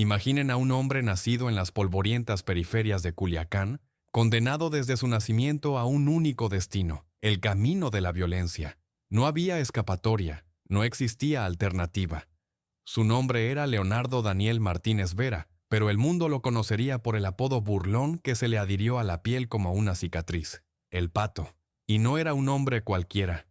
Imaginen a un hombre nacido en las polvorientas periferias de Culiacán, condenado desde su nacimiento a un único destino, el camino de la violencia. No había escapatoria, no existía alternativa. Su nombre era Leonardo Daniel Martínez Vera, pero el mundo lo conocería por el apodo burlón que se le adhirió a la piel como una cicatriz, el Pato. Y no era un hombre cualquiera.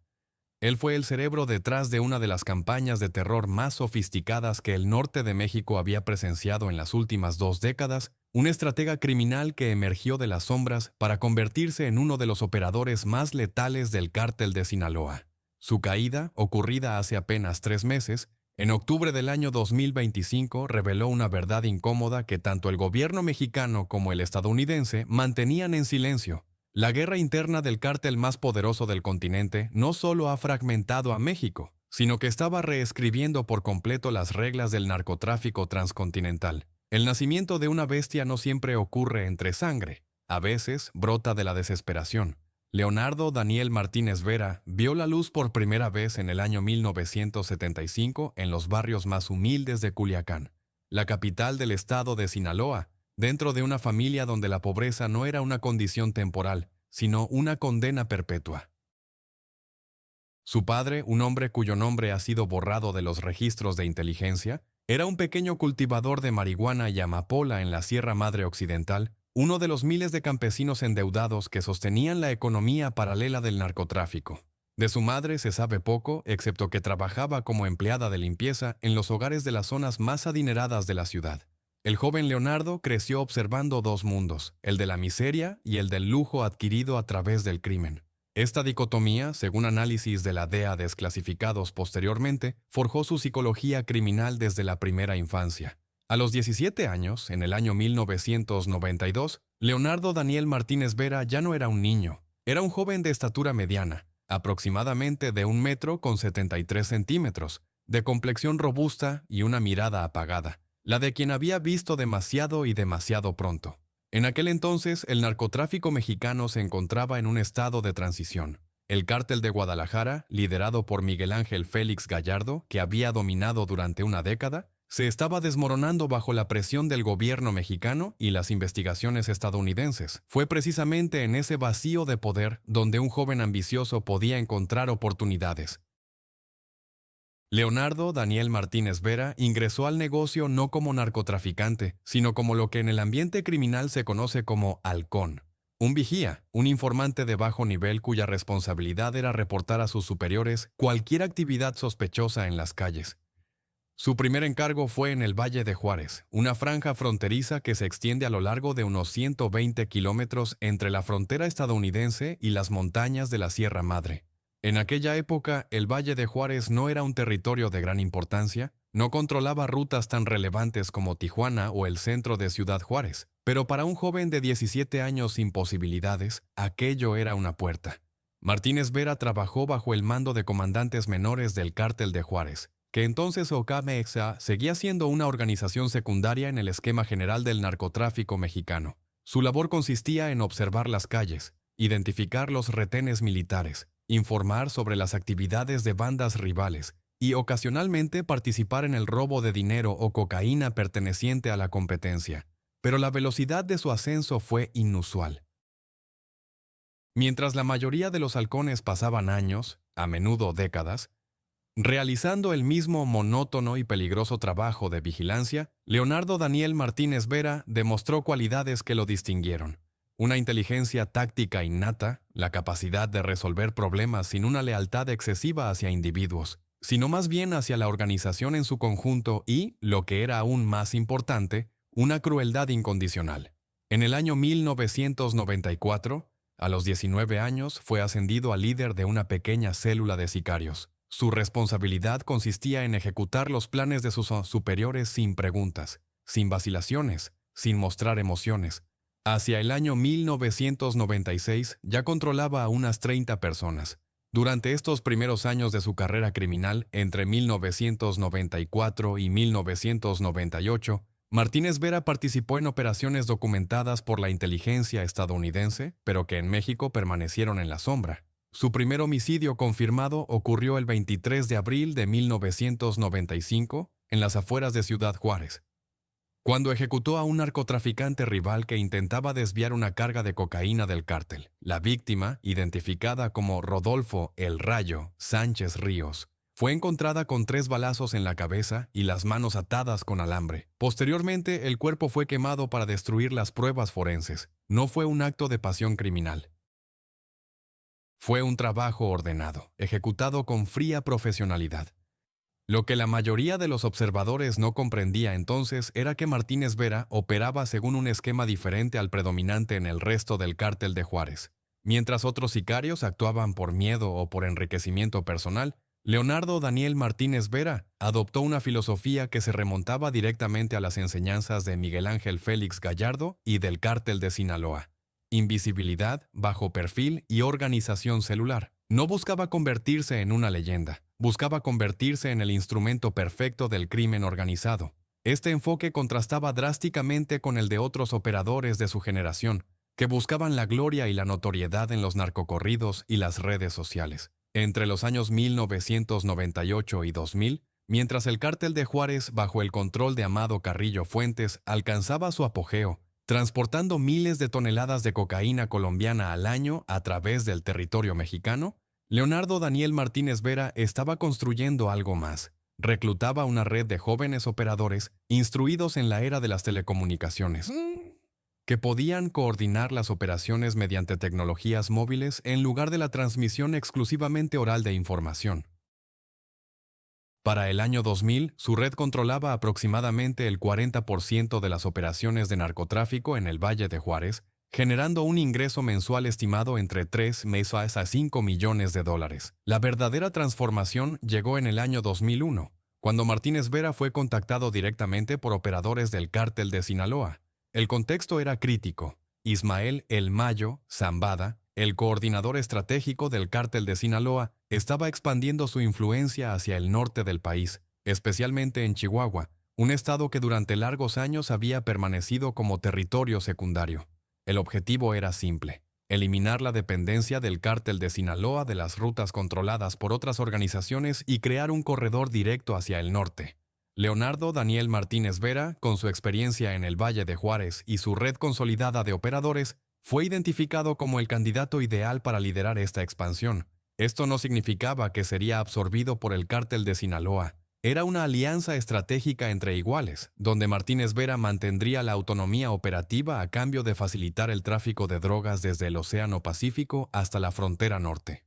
Él fue el cerebro detrás de una de las campañas de terror más sofisticadas que el norte de México había presenciado en las últimas 2 décadas, un estratega criminal que emergió de las sombras para convertirse en uno de los operadores más letales del cártel de Sinaloa. Su caída, ocurrida hace apenas 3 meses, en octubre del año 2025, reveló una verdad incómoda que tanto el gobierno mexicano como el estadounidense mantenían en silencio. La guerra interna del cártel más poderoso del continente no solo ha fragmentado a México, sino que estaba reescribiendo por completo las reglas del narcotráfico transcontinental. El nacimiento de una bestia no siempre ocurre entre sangre, a veces brota de la desesperación. Leonardo Daniel Martínez Vera vio la luz por primera vez en el año 1975 en los barrios más humildes de Culiacán, la capital del estado de Sinaloa, dentro de una familia donde la pobreza no era una condición temporal, sino una condena perpetua. Su padre, un hombre cuyo nombre ha sido borrado de los registros de inteligencia, era un pequeño cultivador de marihuana y amapola en la Sierra Madre Occidental, uno de los miles de campesinos endeudados que sostenían la economía paralela del narcotráfico. De su madre se sabe poco, excepto que trabajaba como empleada de limpieza en los hogares de las zonas más adineradas de la ciudad. El joven Leonardo creció observando dos mundos, el de la miseria y el del lujo adquirido a través del crimen. Esta dicotomía, según análisis de la DEA desclasificados posteriormente, forjó su psicología criminal desde la primera infancia. A los 17 años, en el año 1992, Leonardo Daniel Martínez Vera ya no era un niño. Era un joven de estatura mediana, aproximadamente de 1,73 m, de complexión robusta y una mirada apagada, la de quien había visto demasiado y demasiado pronto. En aquel entonces, el narcotráfico mexicano se encontraba en un estado de transición. El cártel de Guadalajara, liderado por Miguel Ángel Félix Gallardo, que había dominado durante una década, se estaba desmoronando bajo la presión del gobierno mexicano y las investigaciones estadounidenses. Fue precisamente en ese vacío de poder donde un joven ambicioso podía encontrar oportunidades. Leonardo Daniel Martínez Vera ingresó al negocio no como narcotraficante, sino como lo que en el ambiente criminal se conoce como halcón. Un vigía, un informante de bajo nivel cuya responsabilidad era reportar a sus superiores cualquier actividad sospechosa en las calles. Su primer encargo fue en el Valle de Juárez, una franja fronteriza que se extiende a lo largo de unos 120 kilómetros entre la frontera estadounidense y las montañas de la Sierra Madre. En aquella época, el Valle de Juárez no era un territorio de gran importancia, no controlaba rutas tan relevantes como Tijuana o el centro de Ciudad Juárez, pero para un joven de 17 años sin posibilidades, aquello era una puerta. Martínez Vera trabajó bajo el mando de comandantes menores del cártel de Juárez, que entonces OCAMEXA seguía siendo una organización secundaria en el esquema general del narcotráfico mexicano. Su labor consistía en observar las calles, identificar los retenes militares, informar sobre las actividades de bandas rivales y ocasionalmente participar en el robo de dinero o cocaína perteneciente a la competencia. Pero la velocidad de su ascenso fue inusual. Mientras la mayoría de los halcones pasaban años, a menudo décadas, realizando el mismo monótono y peligroso trabajo de vigilancia, Leonardo Daniel Martínez Vera demostró cualidades que lo distinguieron. Una inteligencia táctica innata, la capacidad de resolver problemas sin una lealtad excesiva hacia individuos, sino más bien hacia la organización en su conjunto y, lo que era aún más importante, una crueldad incondicional. En el año 1994, a los 19 años, fue ascendido a líder de una pequeña célula de sicarios. Su responsabilidad consistía en ejecutar los planes de sus superiores sin preguntas, sin vacilaciones, sin mostrar emociones. Hacia el año 1996 ya controlaba a unas 30 personas. Durante estos primeros años de su carrera criminal, entre 1994 y 1998, Martínez Vera participó en operaciones documentadas por la inteligencia estadounidense, pero que en México permanecieron en la sombra. Su primer homicidio confirmado ocurrió el 23 de abril de 1995 en las afueras de Ciudad Juárez. cuando ejecutó a un narcotraficante rival que intentaba desviar una carga de cocaína del cártel. La víctima, identificada como Rodolfo El Rayo Sánchez Ríos, fue encontrada con 3 balazos en la cabeza y las manos atadas con alambre. Posteriormente, el cuerpo fue quemado para destruir las pruebas forenses. No fue un acto de pasión criminal. Fue un trabajo ordenado, ejecutado con fría profesionalidad. Lo que la mayoría de los observadores no comprendía entonces era que Martínez Vera operaba según un esquema diferente al predominante en el resto del cártel de Juárez. Mientras otros sicarios actuaban por miedo o por enriquecimiento personal, Leonardo Daniel Martínez Vera adoptó una filosofía que se remontaba directamente a las enseñanzas de Miguel Ángel Félix Gallardo y del cártel de Sinaloa. Invisibilidad, bajo perfil y organización celular. No buscaba convertirse en una leyenda, buscaba convertirse en el instrumento perfecto del crimen organizado. Este enfoque contrastaba drásticamente con el de otros operadores de su generación, que buscaban la gloria y la notoriedad en los narcocorridos y las redes sociales. Entre los años 1998 y 2000, mientras el cártel de Juárez, bajo el control de Amado Carrillo Fuentes, alcanzaba su apogeo, transportando miles de toneladas de cocaína colombiana al año a través del territorio mexicano, Leonardo Daniel Martínez Vera estaba construyendo algo más. Reclutaba una red de jóvenes operadores instruidos en la era de las telecomunicaciones, que podían coordinar las operaciones mediante tecnologías móviles en lugar de la transmisión exclusivamente oral de información. Para el año 2000, su red controlaba aproximadamente el 40% de las operaciones de narcotráfico en el Valle de Juárez, generando un ingreso mensual estimado entre 3 meses a 5 millones de dólares. La verdadera transformación llegó en el año 2001, cuando Martínez Vera fue contactado directamente por operadores del cártel de Sinaloa. El contexto era crítico. Ismael El Mayo Zambada, el coordinador estratégico del cártel de Sinaloa, estaba expandiendo su influencia hacia el norte del país, especialmente en Chihuahua, un estado que durante largos años había permanecido como territorio secundario. El objetivo era simple: eliminar la dependencia del cártel de Sinaloa de las rutas controladas por otras organizaciones y crear un corredor directo hacia el norte. Leonardo Daniel Martínez Vera, con su experiencia en el Valle de Juárez y su red consolidada de operadores, fue identificado como el candidato ideal para liderar esta expansión. Esto no significaba que sería absorbido por el cártel de Sinaloa. Era una alianza estratégica entre iguales, donde Martínez Vera mantendría la autonomía operativa a cambio de facilitar el tráfico de drogas desde el Océano Pacífico hasta la frontera norte.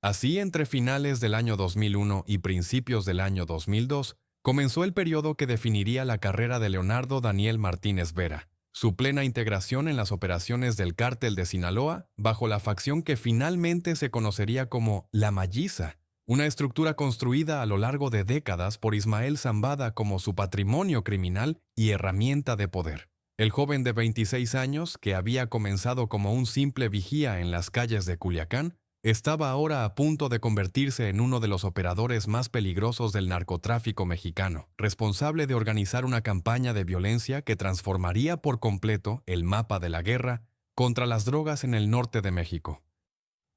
Así, entre finales del año 2001 y principios del año 2002, comenzó el periodo que definiría la carrera de Leonardo Daniel Martínez Vera. Su plena integración en las operaciones del cártel de Sinaloa, bajo la facción que finalmente se conocería como La Malliza, una estructura construida a lo largo de décadas por Ismael Zambada como su patrimonio criminal y herramienta de poder. El joven de 26 años, que había comenzado como un simple vigía en las calles de Culiacán, estaba ahora a punto de convertirse en uno de los operadores más peligrosos del narcotráfico mexicano, responsable de organizar una campaña de violencia que transformaría por completo el mapa de la guerra contra las drogas en el norte de México.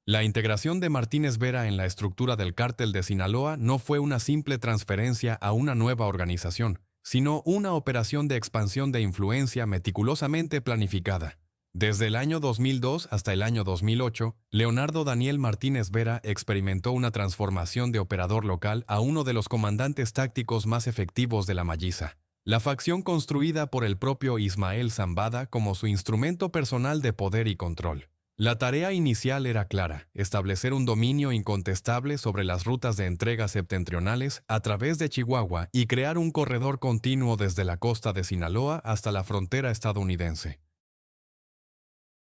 La integración de Martínez Vera en la estructura del cártel de Sinaloa no fue una simple transferencia a una nueva organización, sino una operación de expansión de influencia meticulosamente planificada. Desde el año 2002 hasta el año 2008, Leonardo Daniel Martínez Vera experimentó una transformación de operador local a uno de los comandantes tácticos más efectivos de La Malliza, la facción construida por el propio Ismael Zambada como su instrumento personal de poder y control. La tarea inicial era clara: establecer un dominio incontestable sobre las rutas de entrega septentrionales a través de Chihuahua y crear un corredor continuo desde la costa de Sinaloa hasta la frontera estadounidense.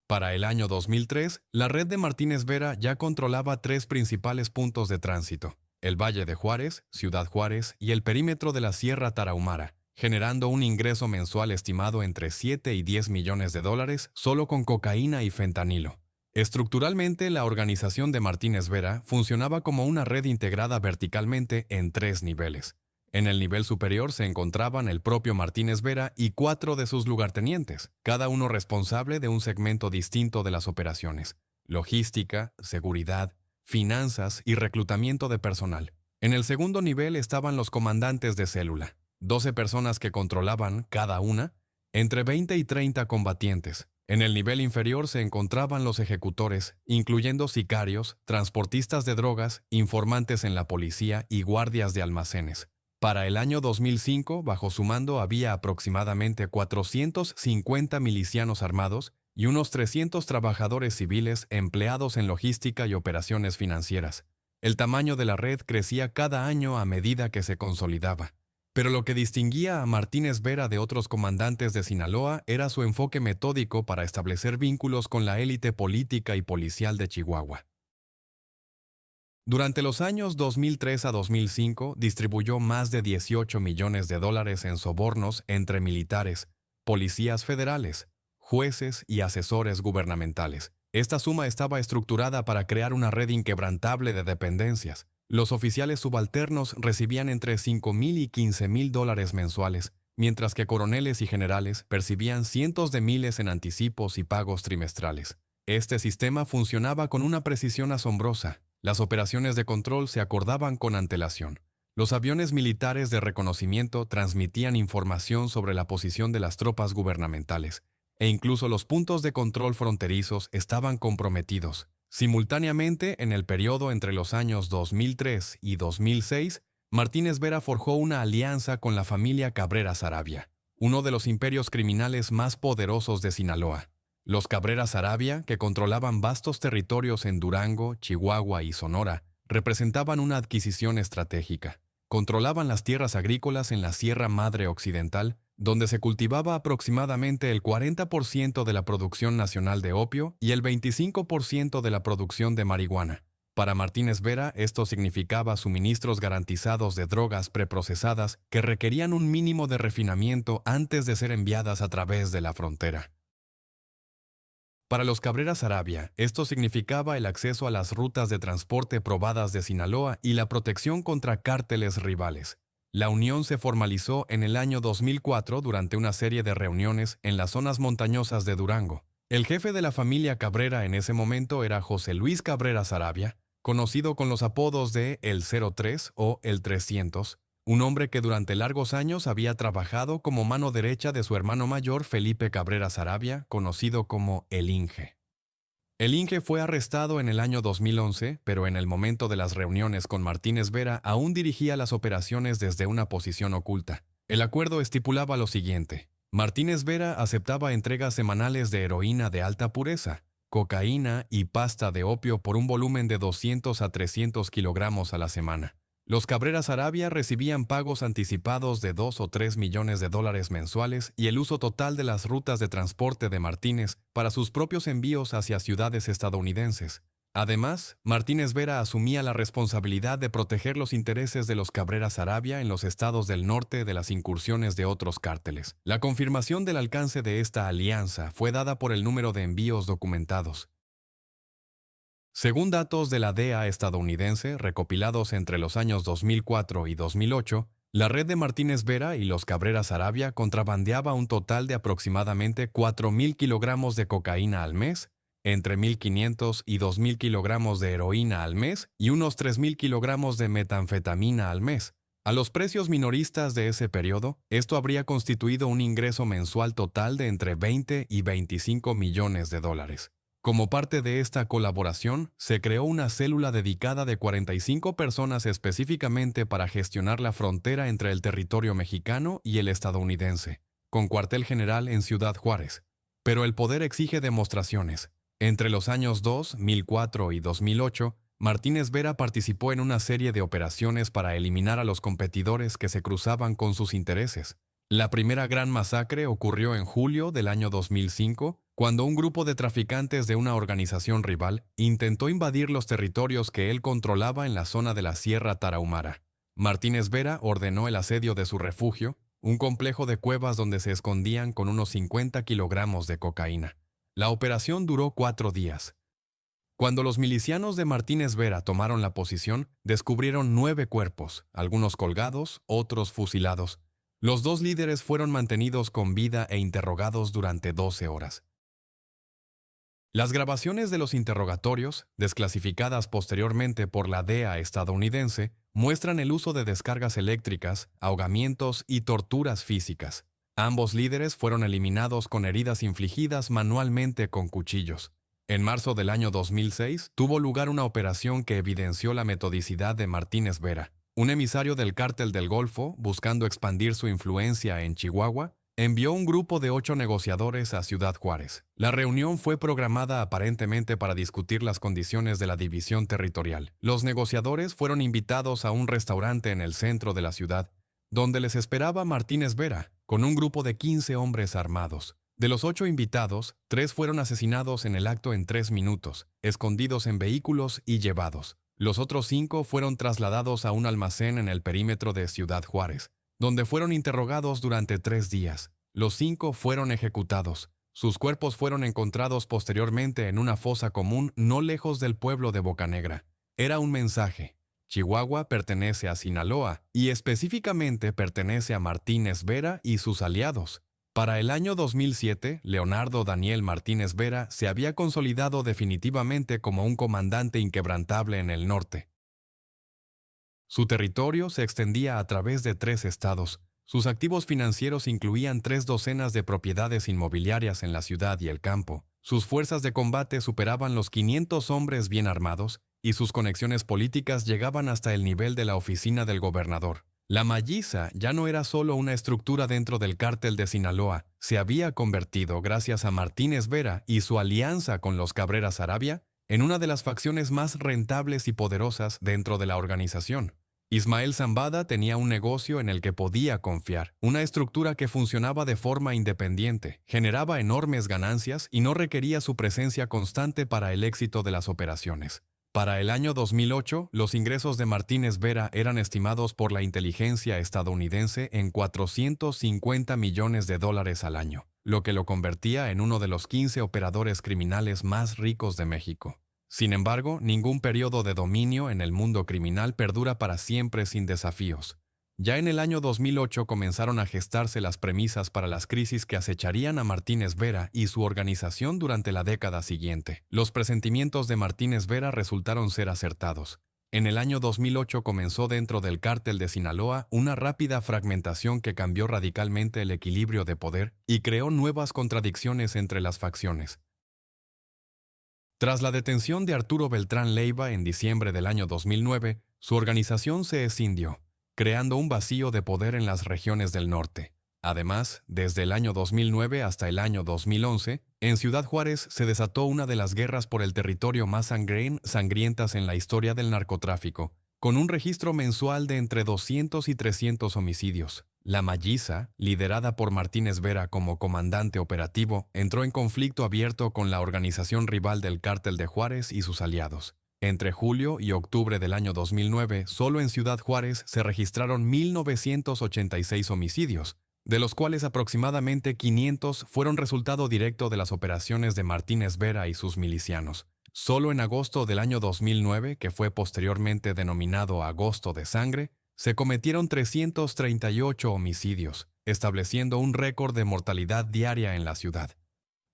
Para el año 2003, la red de Martínez Vera ya controlaba 3 principales puntos de tránsito: el Valle de Juárez, Ciudad Juárez y el perímetro de la Sierra Tarahumara, generando un ingreso mensual estimado entre 7 y 10 millones de dólares solo con cocaína y fentanilo. Estructuralmente, la organización de Martínez Vera funcionaba como una red integrada verticalmente en 3 niveles. En el nivel superior se encontraban el propio Martínez Vera y 4 de sus lugartenientes, cada uno responsable de un segmento distinto de las operaciones: logística, seguridad, finanzas y reclutamiento de personal. En el segundo nivel estaban los comandantes de célula, 12 personas que controlaban, cada una, entre 20 y 30 combatientes. En el nivel inferior se encontraban los ejecutores, incluyendo sicarios, transportistas de drogas, informantes en la policía y guardias de almacenes. Para el año 2005, bajo su mando había aproximadamente 450 milicianos armados y unos 300 trabajadores civiles empleados en logística y operaciones financieras. El tamaño de la red crecía cada año a medida que se consolidaba. Pero lo que distinguía a Martínez Vera de otros comandantes de Sinaloa era su enfoque metódico para establecer vínculos con la élite política y policial de Chihuahua. Durante los años 2003 a 2005 distribuyó más de 18 millones de dólares en sobornos entre militares, policías federales, jueces y asesores gubernamentales. Esta suma estaba estructurada para crear una red inquebrantable de dependencias. Los oficiales subalternos recibían entre $5,000 y $15,000 mensuales, mientras que coroneles y generales percibían cientos de miles en anticipos y pagos trimestrales. Este sistema funcionaba con una precisión asombrosa. Las operaciones de control se acordaban con antelación. Los aviones militares de reconocimiento transmitían información sobre la posición de las tropas gubernamentales, e incluso los puntos de control fronterizos estaban comprometidos. Simultáneamente, en el periodo entre los años 2003 y 2006, Martínez Vera forjó una alianza con la familia Cabrera Saravia, uno de los imperios criminales más poderosos de Sinaloa. Los Cabrera Saravia, que controlaban vastos territorios en Durango, Chihuahua y Sonora, representaban una adquisición estratégica. Controlaban las tierras agrícolas en la Sierra Madre Occidental, donde se cultivaba aproximadamente el 40% de la producción nacional de opio y el 25% de la producción de marihuana. Para Martínez Vera, esto significaba suministros garantizados de drogas preprocesadas que requerían un mínimo de refinamiento antes de ser enviadas a través de la frontera. Para los Cabrera Saravia, esto significaba el acceso a las rutas de transporte probadas de Sinaloa y la protección contra cárteles rivales. La unión se formalizó en el año 2004 durante una serie de reuniones en las zonas montañosas de Durango. El jefe de la familia Cabrera en ese momento era José Luis Cabrera Saravia, conocido con los apodos de El 03 o El 300, un hombre que durante largos años había trabajado como mano derecha de su hermano mayor Felipe Cabrera Saravia, conocido como El Inge. El Inge fue arrestado en el año 2011, pero en el momento de las reuniones con Martínez Vera aún dirigía las operaciones desde una posición oculta. El acuerdo estipulaba lo siguiente: Martínez Vera aceptaba entregas semanales de heroína de alta pureza, cocaína y pasta de opio por un volumen de 200 a 300 kilogramos a la semana. Los Cabrera Saravia recibían pagos anticipados de 2 o 3 millones de dólares mensuales y el uso total de las rutas de transporte de Martínez para sus propios envíos hacia ciudades estadounidenses. Además, Martínez Vera asumía la responsabilidad de proteger los intereses de los Cabrera Saravia en los estados del norte de las incursiones de otros cárteles. La confirmación del alcance de esta alianza fue dada por el número de envíos documentados. Según datos de la DEA estadounidense recopilados entre los años 2004 y 2008, la red de Martínez Vera y los Cabrera Saravia contrabandeaba un total de aproximadamente 4,000 kilogramos de cocaína al mes, entre 1,500 y 2,000 kilogramos de heroína al mes y unos 3,000 kilogramos de metanfetamina al mes. A los precios minoristas de ese periodo, esto habría constituido un ingreso mensual total de entre 20 y 25 millones de dólares. Como parte de esta colaboración, se creó una célula dedicada de 45 personas específicamente para gestionar la frontera entre el territorio mexicano y el estadounidense, con cuartel general en Ciudad Juárez. Pero el poder exige demostraciones. Entre los años 2004 y 2008, Martínez Vera participó en una serie de operaciones para eliminar a los competidores que se cruzaban con sus intereses. La primera gran masacre ocurrió en julio del año 2005, cuando un grupo de traficantes de una organización rival intentó invadir los territorios que él controlaba en la zona de la Sierra Tarahumara. Martínez Vera ordenó el asedio de su refugio, un complejo de cuevas donde se escondían con unos 50 kilogramos de cocaína. La operación duró 4 días. Cuando los milicianos de Martínez Vera tomaron la posición, descubrieron 9 cuerpos, algunos colgados, otros fusilados. Los 2 líderes fueron mantenidos con vida e interrogados durante 12 horas. Las grabaciones de los interrogatorios, desclasificadas posteriormente por la DEA estadounidense, muestran el uso de descargas eléctricas, ahogamientos y torturas físicas. Ambos líderes fueron eliminados con heridas infligidas manualmente con cuchillos. En marzo del año 2006 tuvo lugar una operación que evidenció la metodicidad de Martínez Vera. Un emisario del Cártel del Golfo, buscando expandir su influencia en Chihuahua, envió un grupo de 8 negociadores a Ciudad Juárez. La reunión fue programada aparentemente para discutir las condiciones de la división territorial. Los negociadores fueron invitados a un restaurante en el centro de la ciudad, donde les esperaba Martínez Vera, con un grupo de 15 hombres armados. De los 8 invitados, 3 fueron asesinados en el acto en 3 minutos, escondidos en vehículos y llevados. Los otros 5 fueron trasladados a un almacén en el perímetro de Ciudad Juárez, donde fueron interrogados durante 3 días. Los 5 fueron ejecutados. Sus cuerpos fueron encontrados posteriormente en una fosa común no lejos del pueblo de Bocanegra. Era un mensaje. Chihuahua pertenece a Sinaloa y específicamente pertenece a Martínez Vera y sus aliados. Para el año 2007, Leonardo Daniel Martínez Vera se había consolidado definitivamente como un comandante inquebrantable en el norte. Su territorio se extendía a través de 3 estados. Sus activos financieros incluían 3 docenas de propiedades inmobiliarias en la ciudad y el campo. Sus fuerzas de combate superaban los 500 hombres bien armados y sus conexiones políticas llegaban hasta el nivel de la oficina del gobernador. La Malliza ya no era solo una estructura dentro del cártel de Sinaloa, se había convertido, gracias a Martínez Vera y su alianza con los Cabrera Saravia, en una de las facciones más rentables y poderosas dentro de la organización. Ismael Zambada tenía un negocio en el que podía confiar, una estructura que funcionaba de forma independiente, generaba enormes ganancias y no requería su presencia constante para el éxito de las operaciones. Para el año 2008, los ingresos de Martínez Vera eran estimados por la inteligencia estadounidense en $450 millones al año, lo que lo convertía en uno de los 15 operadores criminales más ricos de México. Sin embargo, ningún periodo de dominio en el mundo criminal perdura para siempre sin desafíos. Ya en el año 2008 comenzaron a gestarse las premisas para las crisis que acecharían a Martínez Vera y su organización durante la década siguiente. Los presentimientos de Martínez Vera resultaron ser acertados. En el año 2008 comenzó dentro del cártel de Sinaloa una rápida fragmentación que cambió radicalmente el equilibrio de poder y creó nuevas contradicciones entre las facciones. Tras la detención de Arturo Beltrán Leiva en diciembre del año 2009, su organización se escindió, creando un vacío de poder en las regiones del norte. Además, desde el año 2009 hasta el año 2011, en Ciudad Juárez se desató una de las guerras por el territorio más sangrientas en la historia del narcotráfico, con un registro mensual de entre 200 y 300 homicidios. La Malliza, liderada por Martínez Vera como comandante operativo, entró en conflicto abierto con la organización rival del Cártel de Juárez y sus aliados. Entre julio y octubre del año 2009, solo en Ciudad Juárez se registraron 1,986 homicidios, de los cuales aproximadamente 500 fueron resultado directo de las operaciones de Martínez Vera y sus milicianos. Solo en agosto del año 2009, que fue posteriormente denominado Agosto de Sangre, se cometieron 338 homicidios, estableciendo un récord de mortalidad diaria en la ciudad.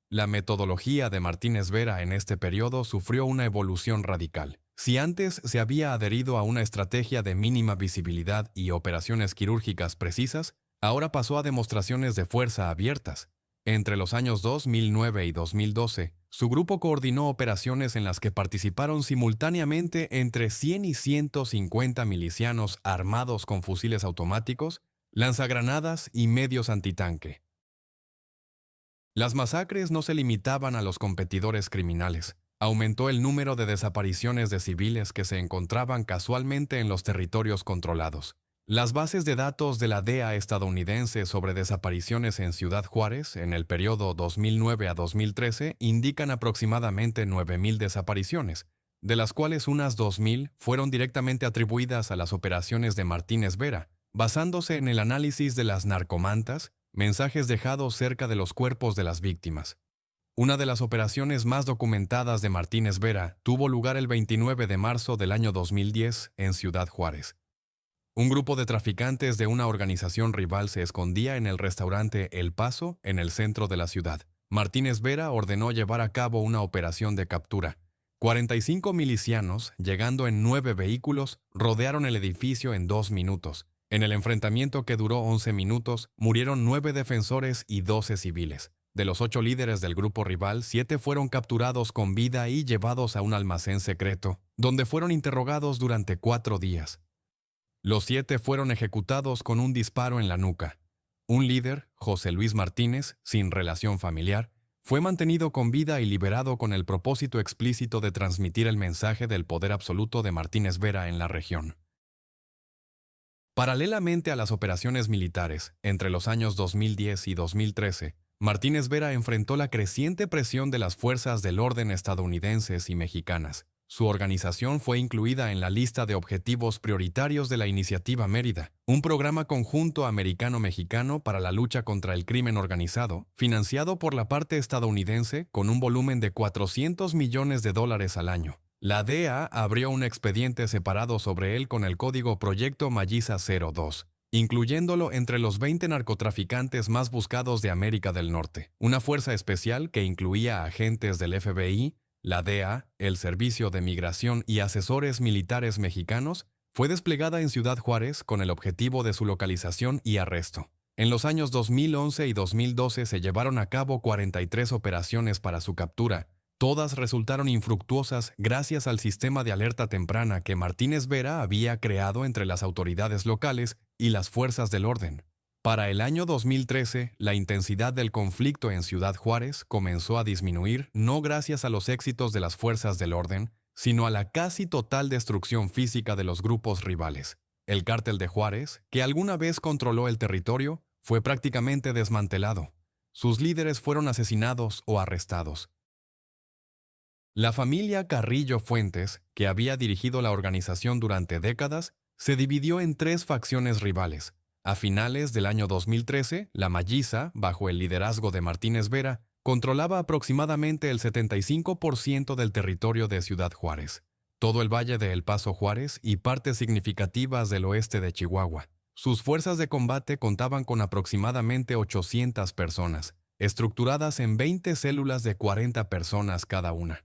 La metodología de Martínez Vera en este periodo sufrió una evolución radical. Si antes se había adherido a una estrategia de mínima visibilidad y operaciones quirúrgicas precisas, ahora pasó a demostraciones de fuerza abiertas. Entre los años 2009 y 2012, su grupo coordinó operaciones en las que participaron simultáneamente entre 100 y 150 milicianos armados con fusiles automáticos, lanzagranadas y medios antitanque. Las masacres no se limitaban a los competidores criminales. Aumentó el número de desapariciones de civiles que se encontraban casualmente en los territorios controlados. Las bases de datos de la DEA estadounidense sobre desapariciones en Ciudad Juárez en el periodo 2009 a 2013 indican aproximadamente 9,000 desapariciones, de las cuales unas 2,000 fueron directamente atribuidas a las operaciones de Martínez Vera, basándose en el análisis de las narcomantas, mensajes dejados cerca de los cuerpos de las víctimas. Una de las operaciones más documentadas de Martínez Vera tuvo lugar el 29 de marzo del año 2010 en Ciudad Juárez. Un grupo de traficantes de una organización rival se escondía en el restaurante El Paso, en el centro de la ciudad. Martínez Vera ordenó llevar a cabo una operación de captura. 45 milicianos, llegando en 9 vehículos, rodearon el edificio en 2 minutos. En el enfrentamiento, que duró 11 minutos, murieron 9 defensores y 12 civiles. De los 8 líderes del grupo rival, 7 fueron capturados con vida y llevados a un almacén secreto, donde fueron interrogados durante 4 días. Los 7 fueron ejecutados con un disparo en la nuca. Un líder, José Luis Martínez, sin relación familiar, fue mantenido con vida y liberado con el propósito explícito de transmitir el mensaje del poder absoluto de Martínez Vera en la región. Paralelamente a las operaciones militares, entre los años 2010 y 2013, Martínez Vera enfrentó la creciente presión de las fuerzas del orden estadounidenses y mexicanas. Su organización fue incluida en la lista de objetivos prioritarios de la Iniciativa Mérida, un programa conjunto americano-mexicano para la lucha contra el crimen organizado, financiado por la parte estadounidense con un volumen de $400 millones al año. La DEA abrió un expediente separado sobre él con el código Proyecto Mayisa 02, incluyéndolo entre los 20 narcotraficantes más buscados de América del Norte. Una fuerza especial que incluía agentes del FBI, la DEA, el Servicio de Migración y asesores militares mexicanos, fue desplegada en Ciudad Juárez con el objetivo de su localización y arresto. En los años 2011 y 2012 se llevaron a cabo 43 operaciones para su captura. Todas resultaron infructuosas gracias al sistema de alerta temprana que Martínez Vera había creado entre las autoridades locales y las fuerzas del orden. Para el año 2013, la intensidad del conflicto en Ciudad Juárez comenzó a disminuir no gracias a los éxitos de las fuerzas del orden, sino a la casi total destrucción física de los grupos rivales. El Cártel de Juárez, que alguna vez controló el territorio, fue prácticamente desmantelado. Sus líderes fueron asesinados o arrestados. La familia Carrillo Fuentes, que había dirigido la organización durante décadas, se dividió en 3 facciones rivales. A finales del año 2013, la Mayisa, bajo el liderazgo de Martínez Vera, controlaba aproximadamente el 75% del territorio de Ciudad Juárez, todo el valle de El Paso Juárez y partes significativas del oeste de Chihuahua. Sus fuerzas de combate contaban con aproximadamente 800 personas, estructuradas en 20 células de 40 personas cada una.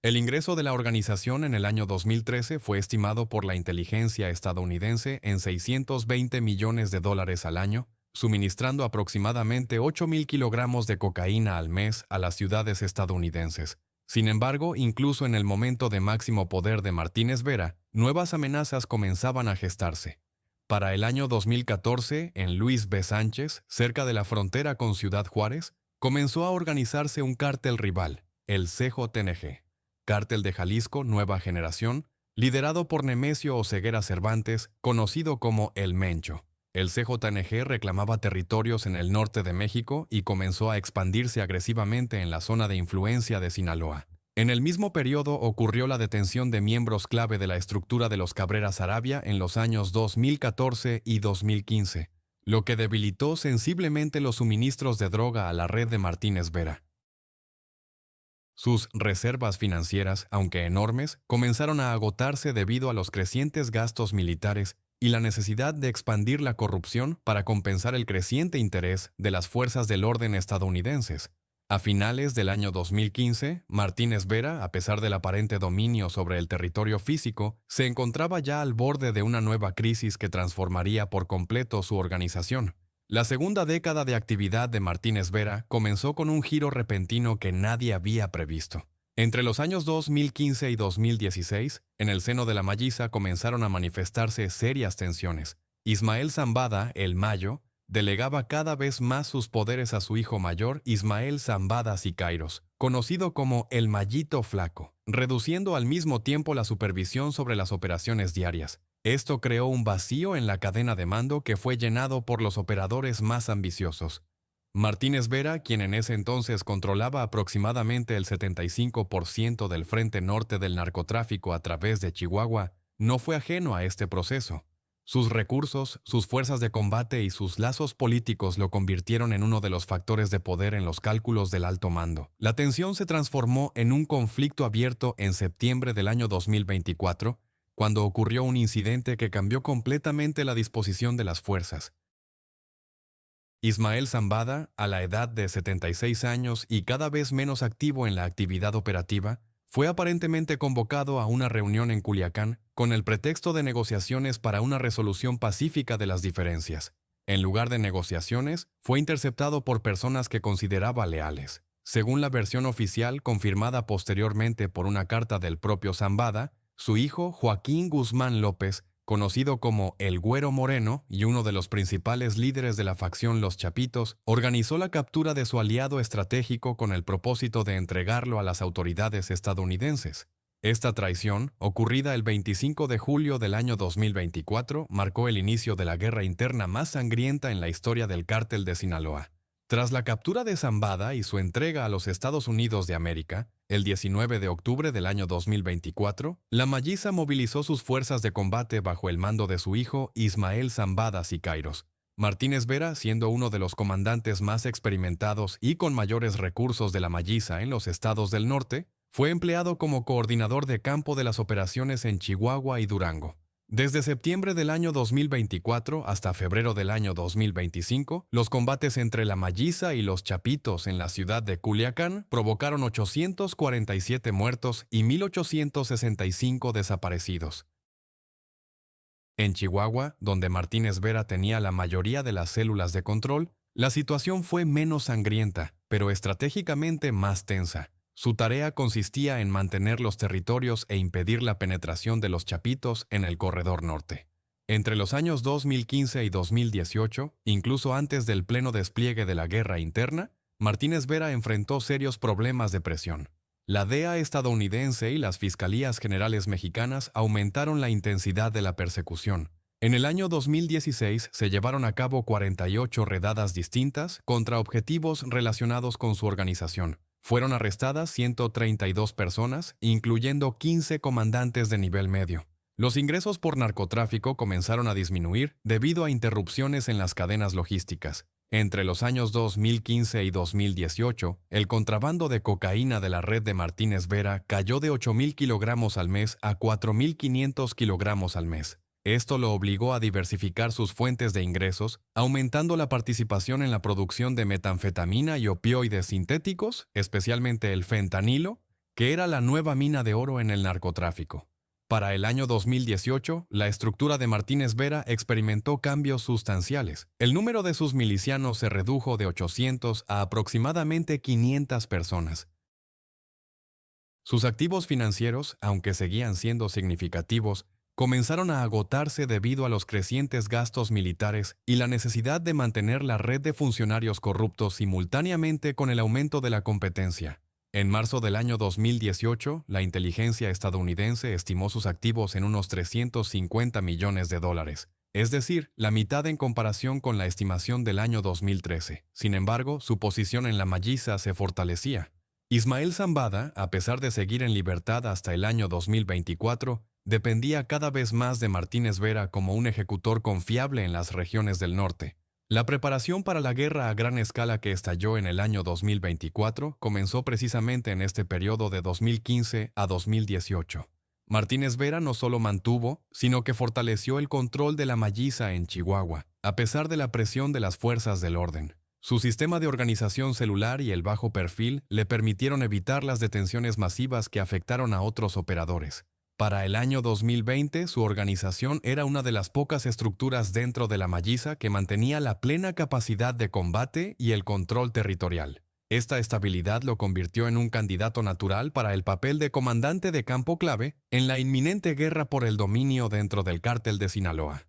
El ingreso de la organización en el año 2013 fue estimado por la inteligencia estadounidense en $620 millones al año, suministrando aproximadamente 8,000 kilogramos de cocaína al mes a las ciudades estadounidenses. Sin embargo, incluso en el momento de máximo poder de Martínez Vera, nuevas amenazas comenzaban a gestarse. Para el año 2014, en Luis B. Sánchez, cerca de la frontera con Ciudad Juárez, comenzó a organizarse un cártel rival, el CJNG. Cártel de Jalisco Nueva Generación, liderado por Nemesio Oseguera Cervantes, conocido como El Mencho. El CJNG reclamaba territorios en el norte de México y comenzó a expandirse agresivamente en la zona de influencia de Sinaloa. En el mismo periodo ocurrió la detención de miembros clave de la estructura de los Cabrera Saravia en los años 2014 y 2015, lo que debilitó sensiblemente los suministros de droga a la red de Martínez Vera. Sus reservas financieras, aunque enormes, comenzaron a agotarse debido a los crecientes gastos militares y la necesidad de expandir la corrupción para compensar el creciente interés de las fuerzas del orden estadounidenses. A finales del año 2015, Martínez Vera, a pesar del aparente dominio sobre el territorio físico, se encontraba ya al borde de una nueva crisis que transformaría por completo su organización. La segunda década de actividad de Martínez Vera comenzó con un giro repentino que nadie había previsto. Entre los años 2015 y 2016, en el seno de la Mayisa comenzaron a manifestarse serias tensiones. Ismael Zambada, el Mayo, delegaba cada vez más sus poderes a su hijo mayor, Ismael Zambada Sicairos, conocido como el Mayito Flaco, reduciendo al mismo tiempo la supervisión sobre las operaciones diarias. Esto creó un vacío en la cadena de mando que fue llenado por los operadores más ambiciosos. Martínez Vera, quien en ese entonces controlaba aproximadamente el 75% del frente norte del narcotráfico a través de Chihuahua, no fue ajeno a este proceso. Sus recursos, sus fuerzas de combate y sus lazos políticos lo convirtieron en uno de los factores de poder en los cálculos del alto mando. La tensión se transformó en un conflicto abierto en septiembre del año 2024, cuando ocurrió un incidente que cambió completamente la disposición de las fuerzas. Ismael Zambada, a la edad de 76 años y cada vez menos activo en la actividad operativa, fue aparentemente convocado a una reunión en Culiacán con el pretexto de negociaciones para una resolución pacífica de las diferencias. En lugar de negociaciones, fue interceptado por personas que consideraba leales. Según la versión oficial, confirmada posteriormente por una carta del propio Zambada, su hijo Joaquín Guzmán López, conocido como el Güero Moreno y uno de los principales líderes de la facción Los Chapitos, organizó la captura de su aliado estratégico con el propósito de entregarlo a las autoridades estadounidenses. Esta traición, ocurrida el 25 de julio del año 2024, marcó el inicio de la guerra interna más sangrienta en la historia del cártel de Sinaloa. Tras la captura de Zambada y su entrega a los Estados Unidos de América, el 19 de octubre del año 2024, la Malliza movilizó sus fuerzas de combate bajo el mando de su hijo Ismael Zambada Sicairos. Martínez Vera, siendo uno de los comandantes más experimentados y con mayores recursos de la Malliza en los estados del norte, fue empleado como coordinador de campo de las operaciones en Chihuahua y Durango. Desde septiembre del año 2024 hasta febrero del año 2025, los combates entre la Malliza y los Chapitos en la ciudad de Culiacán provocaron 847 muertos y 1,865 desaparecidos. En Chihuahua, donde Martínez Vera tenía la mayoría de las células de control, la situación fue menos sangrienta, pero estratégicamente más tensa. Su tarea consistía en mantener los territorios e impedir la penetración de los Chapitos en el corredor norte. Entre los años 2015 y 2018, incluso antes del pleno despliegue de la guerra interna, Martínez Vera enfrentó serios problemas de presión. La DEA estadounidense y las fiscalías generales mexicanas aumentaron la intensidad de la persecución. En el año 2016 se llevaron a cabo 48 redadas distintas contra objetivos relacionados con su organización. Fueron arrestadas 132 personas, incluyendo 15 comandantes de nivel medio. Los ingresos por narcotráfico comenzaron a disminuir debido a interrupciones en las cadenas logísticas. Entre los años 2015 y 2018, el contrabando de cocaína de la red de Martínez Vera cayó de 8,000 kilogramos al mes a 4,500 kilogramos al mes. Esto lo obligó a diversificar sus fuentes de ingresos, aumentando la participación en la producción de metanfetamina y opioides sintéticos, especialmente el fentanilo, que era la nueva mina de oro en el narcotráfico. Para el año 2018, la estructura de Martínez Vera experimentó cambios sustanciales. El número de sus milicianos se redujo de 800 a aproximadamente 500 personas. Sus activos financieros, aunque seguían siendo significativos, comenzaron a agotarse debido a los crecientes gastos militares y la necesidad de mantener la red de funcionarios corruptos simultáneamente con el aumento de la competencia. En marzo del año 2018, la inteligencia estadounidense estimó sus activos en unos $350 millones, es decir, la mitad en comparación con la estimación del año 2013. Sin embargo, su posición en la Malliza se fortalecía. Ismael Zambada, a pesar de seguir en libertad hasta el año 2024, dependía cada vez más de Martínez Vera como un ejecutor confiable en las regiones del norte. La preparación para la guerra a gran escala que estalló en el año 2024 comenzó precisamente en este periodo de 2015 a 2018. Martínez Vera no solo mantuvo, sino que fortaleció el control de la Malliza en Chihuahua, a pesar de la presión de las fuerzas del orden. Su sistema de organización celular y el bajo perfil le permitieron evitar las detenciones masivas que afectaron a otros operadores. Para el año 2020, su organización era una de las pocas estructuras dentro de la Malliza que mantenía la plena capacidad de combate y el control territorial. Esta estabilidad lo convirtió en un candidato natural para el papel de comandante de campo clave en la inminente guerra por el dominio dentro del cártel de Sinaloa.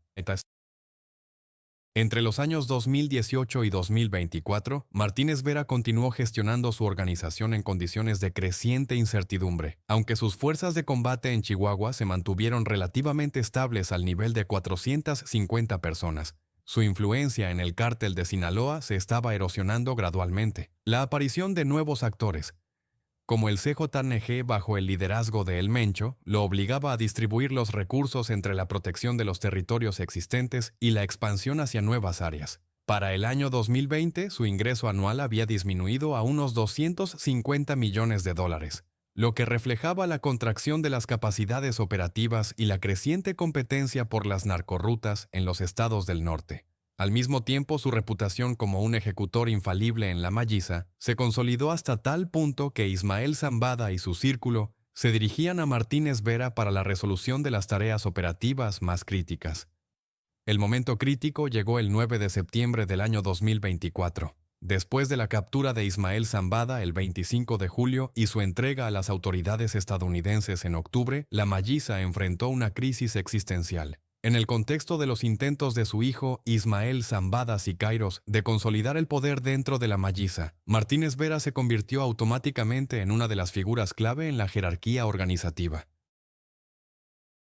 Entre los años 2018 y 2024, Martínez Vera continuó gestionando su organización en condiciones de creciente incertidumbre, aunque sus fuerzas de combate en Chihuahua se mantuvieron relativamente estables al nivel de 450 personas. Su influencia en el cártel de Sinaloa se estaba erosionando gradualmente. La aparición de nuevos actores, como el CJNG bajo el liderazgo de El Mencho, lo obligaba a distribuir los recursos entre la protección de los territorios existentes y la expansión hacia nuevas áreas. Para el año 2020, su ingreso anual había disminuido a unos $250 millones, lo que reflejaba la contracción de las capacidades operativas y la creciente competencia por las narcorrutas en los estados del norte. Al mismo tiempo, su reputación como un ejecutor infalible en la Malliza se consolidó hasta tal punto que Ismael Zambada y su círculo se dirigían a Martínez Vera para la resolución de las tareas operativas más críticas. El momento crítico llegó el 9 de septiembre del año 2024, después de la captura de Ismael Zambada el 25 de julio y su entrega a las autoridades estadounidenses en octubre. La Malliza enfrentó una crisis existencial. En el contexto de los intentos de su hijo Ismael Zambada Siqueiros de consolidar el poder dentro de la Malliza, Martínez Vera se convirtió automáticamente en una de las figuras clave en la jerarquía organizativa.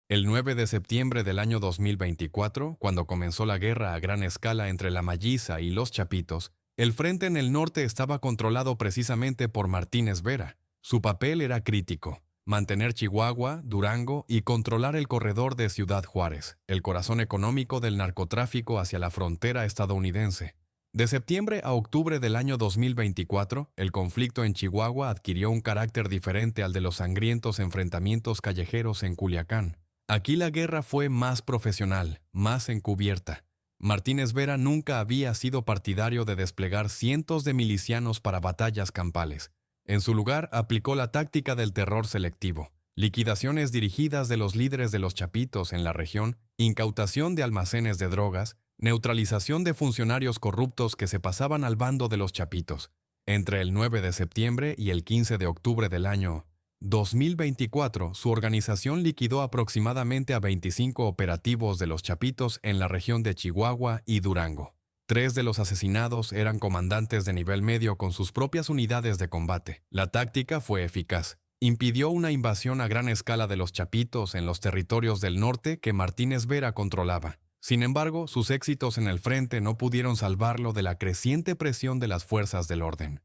El 9 de septiembre del año 2024, cuando comenzó la guerra a gran escala entre la Malliza y los Chapitos, el frente en el norte estaba controlado precisamente por Martínez Vera. Su papel era crítico: mantener Chihuahua, Durango y controlar el corredor de Ciudad Juárez, el corazón económico del narcotráfico hacia la frontera estadounidense. De septiembre a octubre del año 2024, el conflicto en Chihuahua adquirió un carácter diferente al de los sangrientos enfrentamientos callejeros en Culiacán. Aquí la guerra fue más profesional, más encubierta. Martínez Vera nunca había sido partidario de desplegar cientos de milicianos para batallas campales. En su lugar, aplicó la táctica del terror selectivo: liquidaciones dirigidas de los líderes de los Chapitos en la región, incautación de almacenes de drogas, neutralización de funcionarios corruptos que se pasaban al bando de los Chapitos. Entre el 9 de septiembre y el 15 de octubre del año 2024, su organización liquidó aproximadamente a 25 operativos de los Chapitos en la región de Chihuahua y Durango. 3 de los asesinados eran comandantes de nivel medio con sus propias unidades de combate. La táctica fue eficaz. Impidió una invasión a gran escala de los Chapitos en los territorios del norte que Martínez Vera controlaba. Sin embargo, sus éxitos en el frente no pudieron salvarlo de la creciente presión de las fuerzas del orden.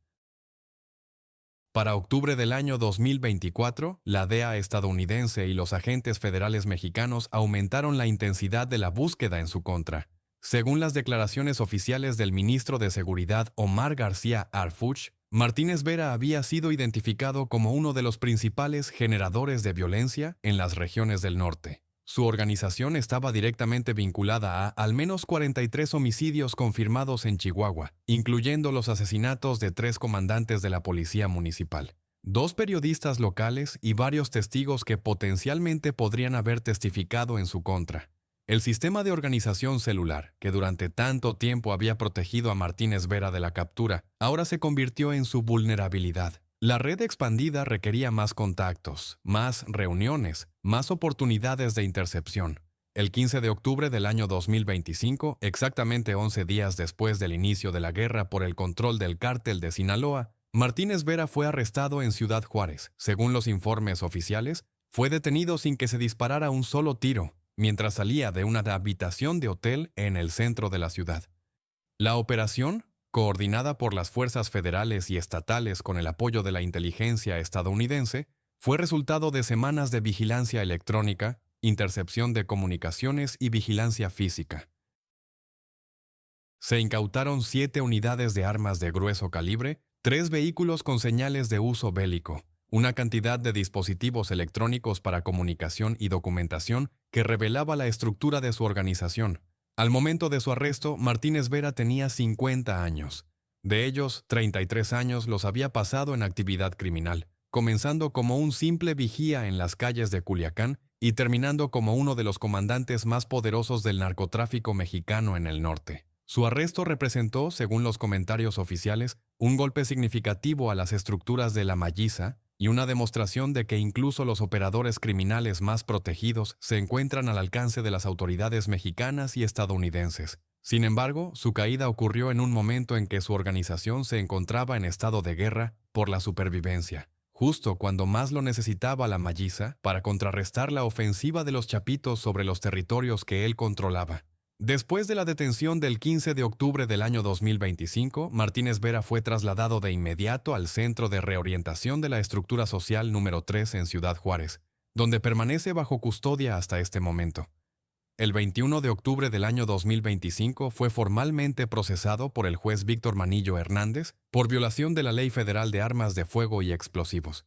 Para octubre del año 2024, la DEA estadounidense y los agentes federales mexicanos aumentaron la intensidad de la búsqueda en su contra. Según las declaraciones oficiales del ministro de Seguridad Omar García Harfuch, Martínez Vera había sido identificado como uno de los principales generadores de violencia en las regiones del norte. Su organización estaba directamente vinculada a al menos 43 homicidios confirmados en Chihuahua, incluyendo los asesinatos de 3 comandantes de la policía municipal, 2 periodistas locales y varios testigos que potencialmente podrían haber testificado en su contra. El sistema de organización celular, que durante tanto tiempo había protegido a Martínez Vera de la captura, ahora se convirtió en su vulnerabilidad. La red expandida requería más contactos, más reuniones, más oportunidades de intercepción. El 15 de octubre del año 2025, exactamente 11 días después del inicio de la guerra por el control del cártel de Sinaloa, Martínez Vera fue arrestado en Ciudad Juárez. Según los informes oficiales, fue detenido sin que se disparara un solo tiro, mientras salía de una habitación de hotel en el centro de la ciudad. La operación, coordinada por las fuerzas federales y estatales con el apoyo de la inteligencia estadounidense, fue resultado de semanas de vigilancia electrónica, intercepción de comunicaciones y vigilancia física. Se incautaron 7 unidades de armas de grueso calibre, 3 vehículos con señales de uso bélico, una cantidad de dispositivos electrónicos para comunicación y documentación que revelaba la estructura de su organización. Al momento de su arresto, Martínez Vera tenía 50 años. De ellos, 33 años los había pasado en actividad criminal, comenzando como un simple vigía en las calles de Culiacán y terminando como uno de los comandantes más poderosos del narcotráfico mexicano en el norte. Su arresto representó, según los comentarios oficiales, un golpe significativo a las estructuras de la Malliza y una demostración de que incluso los operadores criminales más protegidos se encuentran al alcance de las autoridades mexicanas y estadounidenses. Sin embargo, su caída ocurrió en un momento en que su organización se encontraba en estado de guerra por la supervivencia, justo cuando más lo necesitaba la Malliza para contrarrestar la ofensiva de los Chapitos sobre los territorios que él controlaba. Después de la detención del 15 de octubre del año 2025, Martínez Vera fue trasladado de inmediato al Centro de Reorientación de la Estructura Social número 3 en Ciudad Juárez, donde permanece bajo custodia hasta este momento. El 21 de octubre del año 2025 fue formalmente procesado por el juez Víctor Manillo Hernández por violación de la Ley Federal de Armas de Fuego y Explosivos.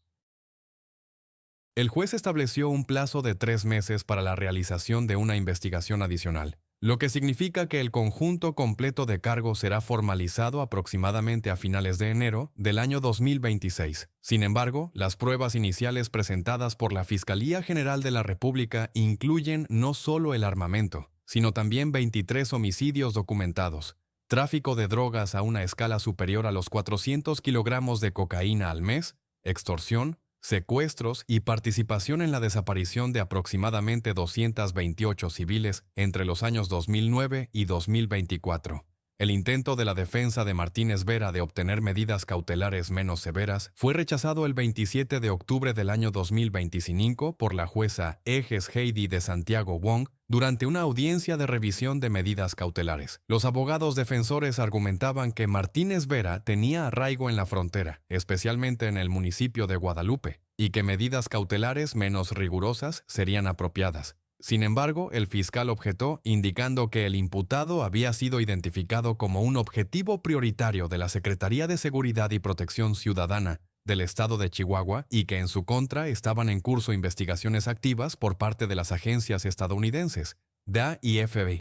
El juez estableció un plazo de 3 meses para la realización de una investigación adicional. lo que significa que el conjunto completo de cargos será formalizado aproximadamente a finales de enero del año 2026. Sin embargo, las pruebas iniciales presentadas por la Fiscalía General de la República incluyen no solo el armamento, sino también 23 homicidios documentados, tráfico de drogas a una escala superior a los 400 kilogramos de cocaína al mes, extorsión, secuestros y participación en la desaparición de aproximadamente 228 civiles entre los años 2009 y 2024. El intento de la defensa de Martínez Vera de obtener medidas cautelares menos severas fue rechazado el 27 de octubre del año 2025 por la jueza Ejes Heidi de Santiago Wong durante una audiencia de revisión de medidas cautelares. Los abogados defensores argumentaban que Martínez Vera tenía arraigo en la frontera, especialmente en el municipio de Guadalupe, y que medidas cautelares menos rigurosas serían apropiadas. Sin embargo, el fiscal objetó, indicando que el imputado había sido identificado como un objetivo prioritario de la Secretaría de Seguridad y Protección Ciudadana del estado de Chihuahua y que en su contra estaban en curso investigaciones activas por parte de las agencias estadounidenses, DEA y FBI.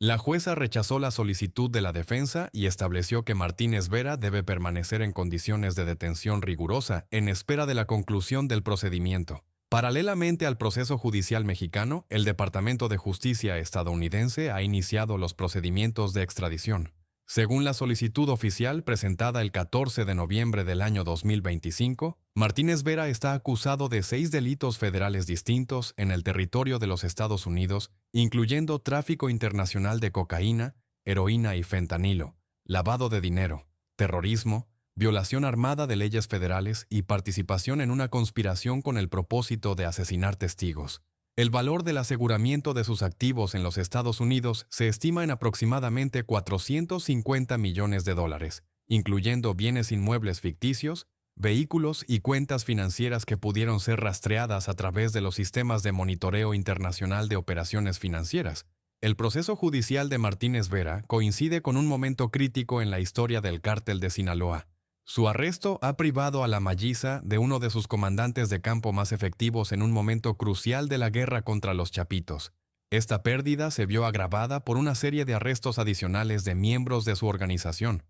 La jueza rechazó la solicitud de la defensa y estableció que Martínez Vera debe permanecer en condiciones de detención rigurosa en espera de la conclusión del procedimiento. Paralelamente al proceso judicial mexicano, el Departamento de Justicia estadounidense ha iniciado los procedimientos de extradición. Según la solicitud oficial presentada el 14 de noviembre del año 2025, Martínez Vera está acusado de 6 delitos federales distintos en el territorio de los Estados Unidos, incluyendo tráfico internacional de cocaína, heroína y fentanilo, lavado de dinero, terrorismo, violación armada de leyes federales y participación en una conspiración con el propósito de asesinar testigos. El valor del aseguramiento de sus activos en los Estados Unidos se estima en aproximadamente $450 millones, incluyendo bienes inmuebles ficticios, vehículos y cuentas financieras que pudieron ser rastreadas a través de los sistemas de monitoreo internacional de operaciones financieras. El proceso judicial de Martínez Vera coincide con un momento crítico en la historia del cártel de Sinaloa. Su arresto ha privado a la Malliza de uno de sus comandantes de campo más efectivos en un momento crucial de la guerra contra los Chapitos. Esta pérdida se vio agravada por una serie de arrestos adicionales de miembros de su organización.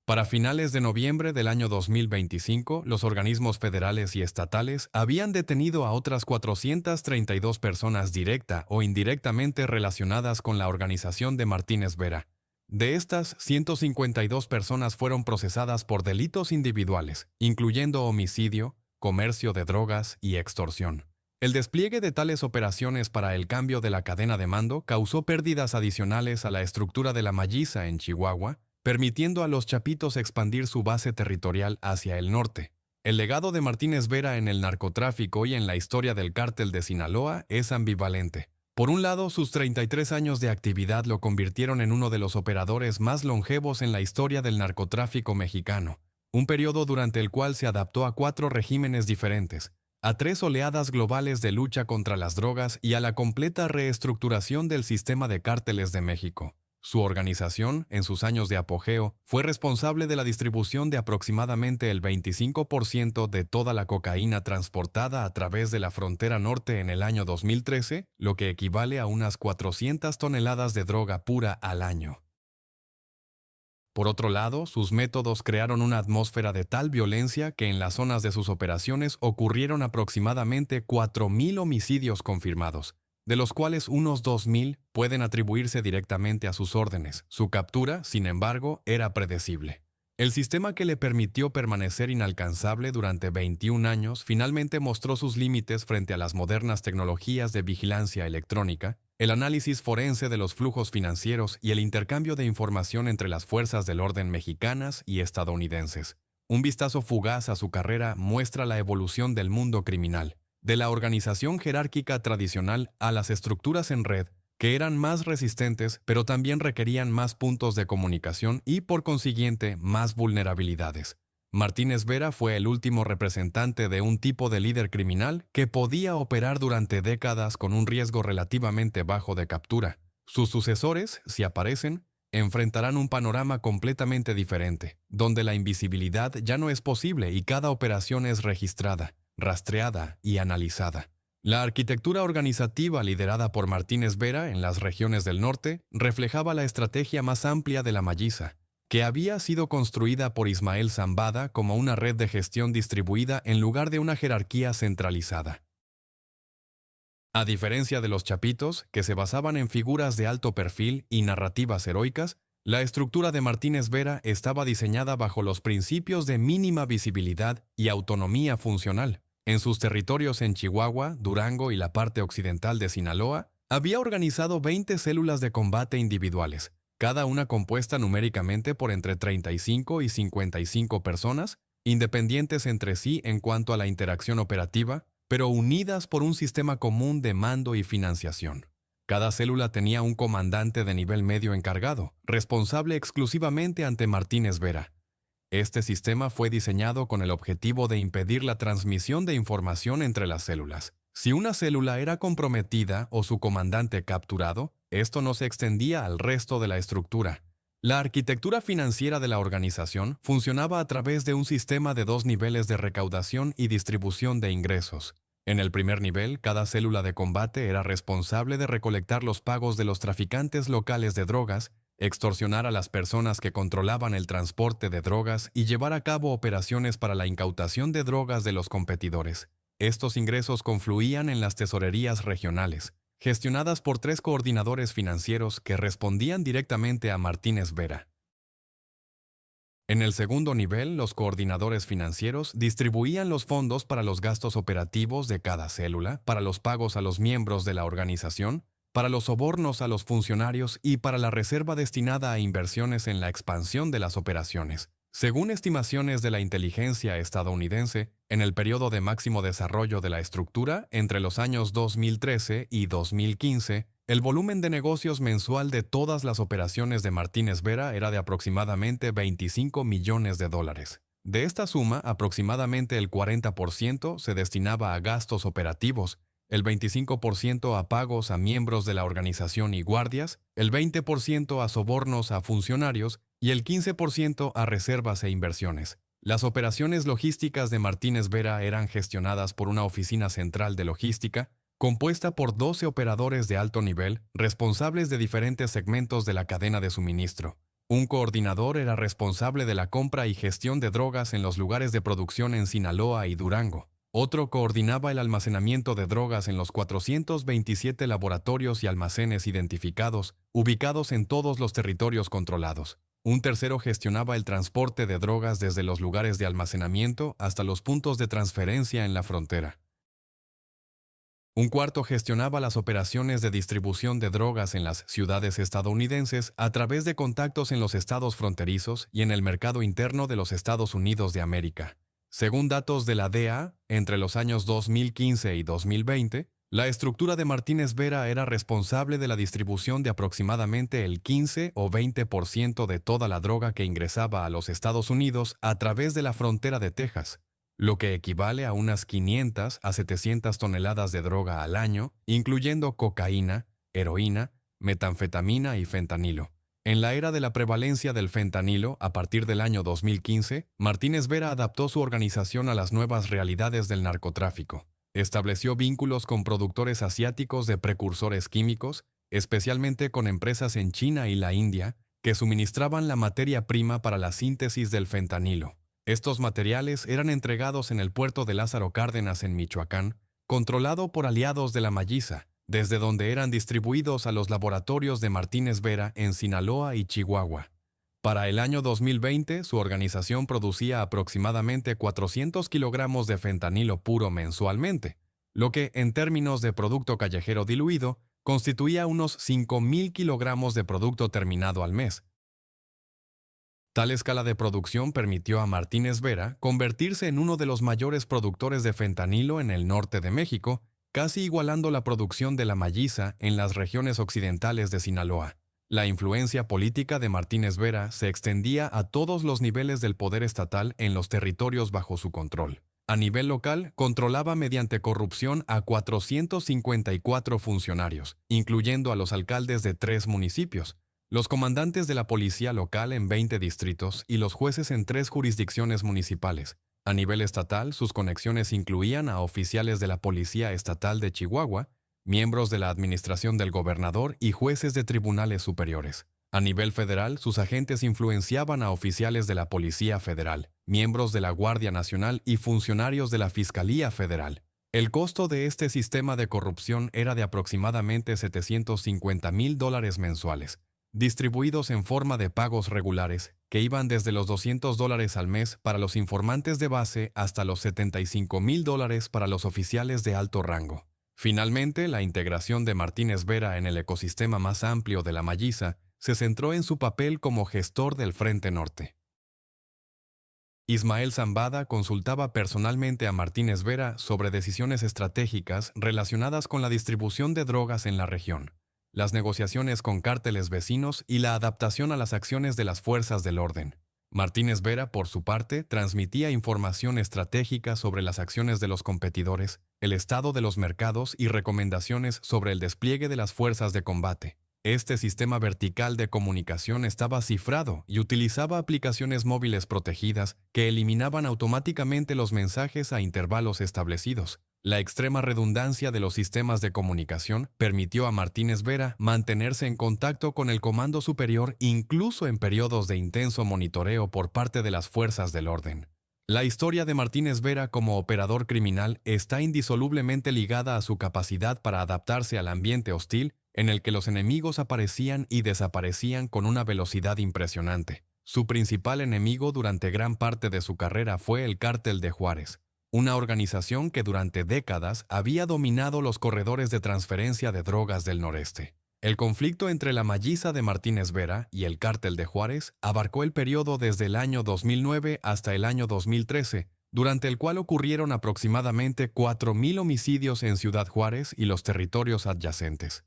Para finales de noviembre del año 2025, los organismos federales y estatales habían detenido a otras 432 personas directa o indirectamente relacionadas con la organización de Martínez Vera. De estas, 152 personas fueron procesadas por delitos individuales, incluyendo homicidio, comercio de drogas y extorsión. El despliegue de tales operaciones para el cambio de la cadena de mando causó pérdidas adicionales a la estructura de la Malliza en Chihuahua, permitiendo a los Chapitos expandir su base territorial hacia el norte. El legado de Martínez Vera en el narcotráfico y en la historia del cártel de Sinaloa es ambivalente. Por un lado, sus 33 años de actividad lo convirtieron en uno de los operadores más longevos en la historia del narcotráfico mexicano, un periodo durante el cual se adaptó a 4 regímenes diferentes, a 3 oleadas globales de lucha contra las drogas y a la completa reestructuración del sistema de cárteles de México. Su organización, en sus años de apogeo, fue responsable de la distribución de aproximadamente el 25% de toda la cocaína transportada a través de la frontera norte en el año 2013, lo que equivale a unas 400 toneladas de droga pura al año. Por otro lado, sus métodos crearon una atmósfera de tal violencia que en las zonas de sus operaciones ocurrieron aproximadamente 4.000 homicidios confirmados, de los cuales unos 2.000 pueden atribuirse directamente a sus órdenes. Su captura, sin embargo, era predecible. El sistema que le permitió permanecer inalcanzable durante 21 años finalmente mostró sus límites frente a las modernas tecnologías de vigilancia electrónica, el análisis forense de los flujos financieros y el intercambio de información entre las fuerzas del orden mexicanas y estadounidenses. Un vistazo fugaz a su carrera muestra la evolución del mundo criminal, de la organización jerárquica tradicional a las estructuras en red, que eran más resistentes, pero también requerían más puntos de comunicación y, por consiguiente, más vulnerabilidades. Martínez Vera fue el último representante de un tipo de líder criminal que podía operar durante décadas con un riesgo relativamente bajo de captura. Sus sucesores, si aparecen, enfrentarán un panorama completamente diferente, donde la invisibilidad ya no es posible y cada operación es registrada, rastreada y analizada. La arquitectura organizativa liderada por Martínez Vera en las regiones del norte reflejaba la estrategia más amplia de la Malliza, que había sido construida por Ismael Zambada como una red de gestión distribuida en lugar de una jerarquía centralizada. A diferencia de los chapitos, que se basaban en figuras de alto perfil y narrativas heroicas, la estructura de Martínez Vera estaba diseñada bajo los principios de mínima visibilidad y autonomía funcional. En sus territorios en Chihuahua, Durango y la parte occidental de Sinaloa, había organizado 20 células de combate individuales, cada una compuesta numéricamente por entre 35 y 55 personas, independientes entre sí en cuanto a la interacción operativa, pero unidas por un sistema común de mando y financiación. Cada célula tenía un comandante de nivel medio encargado, responsable exclusivamente ante Martínez Vera. Este sistema fue diseñado con el objetivo de impedir la transmisión de información entre las células. Si una célula era comprometida o su comandante capturado, esto no se extendía al resto de la estructura. La arquitectura financiera de la organización funcionaba a través de un sistema de 2 niveles de recaudación y distribución de ingresos. En el primer nivel, cada célula de combate era responsable de recolectar los pagos de los traficantes locales de drogas, extorsionar a las personas que controlaban el transporte de drogas y llevar a cabo operaciones para la incautación de drogas de los competidores. Estos ingresos confluían en las tesorerías regionales, gestionadas por 3 coordinadores financieros que respondían directamente a Martínez Vera. En el segundo nivel, los coordinadores financieros distribuían los fondos para los gastos operativos de cada célula, para los pagos a los miembros de la organización, para los sobornos a los funcionarios y para la reserva destinada a inversiones en la expansión de las operaciones. Según estimaciones de la inteligencia estadounidense, en el periodo de máximo desarrollo de la estructura, entre los años 2013 y 2015, el volumen de negocios mensual de todas las operaciones de Martínez Vera era de aproximadamente 25 millones de dólares. De esta suma, aproximadamente el 40% se destinaba a gastos operativos, el 25% a pagos a miembros de la organización y guardias, el 20% a sobornos a funcionarios y el 15% a reservas e inversiones. Las operaciones logísticas de Martínez Vera eran gestionadas por una oficina central de logística, compuesta por 12 operadores de alto nivel, responsables de diferentes segmentos de la cadena de suministro. Un coordinador era responsable de la compra y gestión de drogas en los lugares de producción en Sinaloa y Durango. Otro coordinaba el almacenamiento de drogas en los 427 laboratorios y almacenes identificados, ubicados en todos los territorios controlados. Un tercero gestionaba el transporte de drogas desde los lugares de almacenamiento hasta los puntos de transferencia en la frontera. Un cuarto gestionaba las operaciones de distribución de drogas en las ciudades estadounidenses a través de contactos en los estados fronterizos y en el mercado interno de los Estados Unidos de América. Según datos de la DEA, entre los años 2015 y 2020, la estructura de Martínez Vera era responsable de la distribución de aproximadamente el 15 o 20% de toda la droga que ingresaba a los Estados Unidos a través de la frontera de Texas, lo que equivale a unas 500 a 700 toneladas de droga al año, incluyendo cocaína, heroína, metanfetamina y fentanilo. En la era de la prevalencia del fentanilo, a partir del año 2015, Martínez Vera adaptó su organización a las nuevas realidades del narcotráfico. Estableció vínculos con productores asiáticos de precursores químicos, especialmente con empresas en China y la India, que suministraban la materia prima para la síntesis del fentanilo. Estos materiales eran entregados en el puerto de Lázaro Cárdenas en Michoacán, controlado por aliados de la Malliza, desde donde eran distribuidos a los laboratorios de Martínez Vera en Sinaloa y Chihuahua. Para el año 2020, su organización producía aproximadamente 400 kilogramos de fentanilo puro mensualmente, lo que, en términos de producto callejero diluido, constituía unos 5,000 kilogramos de producto terminado al mes. Tal escala de producción permitió a Martínez Vera convertirse en uno de los mayores productores de fentanilo en el norte de México, casi igualando la producción de la Malliza en las regiones occidentales de Sinaloa. La influencia política de Martínez Vera se extendía a todos los niveles del poder estatal en los territorios bajo su control. A nivel local, controlaba mediante corrupción a 454 funcionarios, incluyendo a los alcaldes de 3 municipios, los comandantes de la policía local en 20 distritos y los jueces en 3 jurisdicciones municipales. A nivel estatal, sus conexiones incluían a oficiales de la Policía Estatal de Chihuahua, miembros de la administración del gobernador y jueces de tribunales superiores. A nivel federal, sus agentes influenciaban a oficiales de la Policía Federal, miembros de la Guardia Nacional y funcionarios de la Fiscalía Federal. El costo de este sistema de corrupción era de aproximadamente $750,000 mensuales, distribuidos en forma de pagos regulares, que iban desde los $200 al mes para los informantes de base hasta los $75,000 para los oficiales de alto rango. Finalmente, la integración de Martínez Vera en el ecosistema más amplio de la Malliza se centró en su papel como gestor del Frente Norte. Ismael Zambada consultaba personalmente a Martínez Vera sobre decisiones estratégicas relacionadas con la distribución de drogas en la región, las negociaciones con cárteles vecinos y la adaptación a las acciones de las fuerzas del orden. Martínez Vera, por su parte, transmitía información estratégica sobre las acciones de los competidores, el estado de los mercados y recomendaciones sobre el despliegue de las fuerzas de combate. Este sistema vertical de comunicación estaba cifrado y utilizaba aplicaciones móviles protegidas que eliminaban automáticamente los mensajes a intervalos establecidos. La extrema redundancia de los sistemas de comunicación permitió a Martínez Vera mantenerse en contacto con el comando superior incluso en periodos de intenso monitoreo por parte de las fuerzas del orden. La historia de Martínez Vera como operador criminal está indisolublemente ligada a su capacidad para adaptarse al ambiente hostil en el que los enemigos aparecían y desaparecían con una velocidad impresionante. Su principal enemigo durante gran parte de su carrera fue el Cártel de Juárez, una organización que durante décadas había dominado los corredores de transferencia de drogas del noreste. El conflicto entre la Malliza de Martínez Vera y el Cártel de Juárez abarcó el periodo desde el año 2009 hasta el año 2013, durante el cual ocurrieron aproximadamente 4,000 homicidios en Ciudad Juárez y los territorios adyacentes.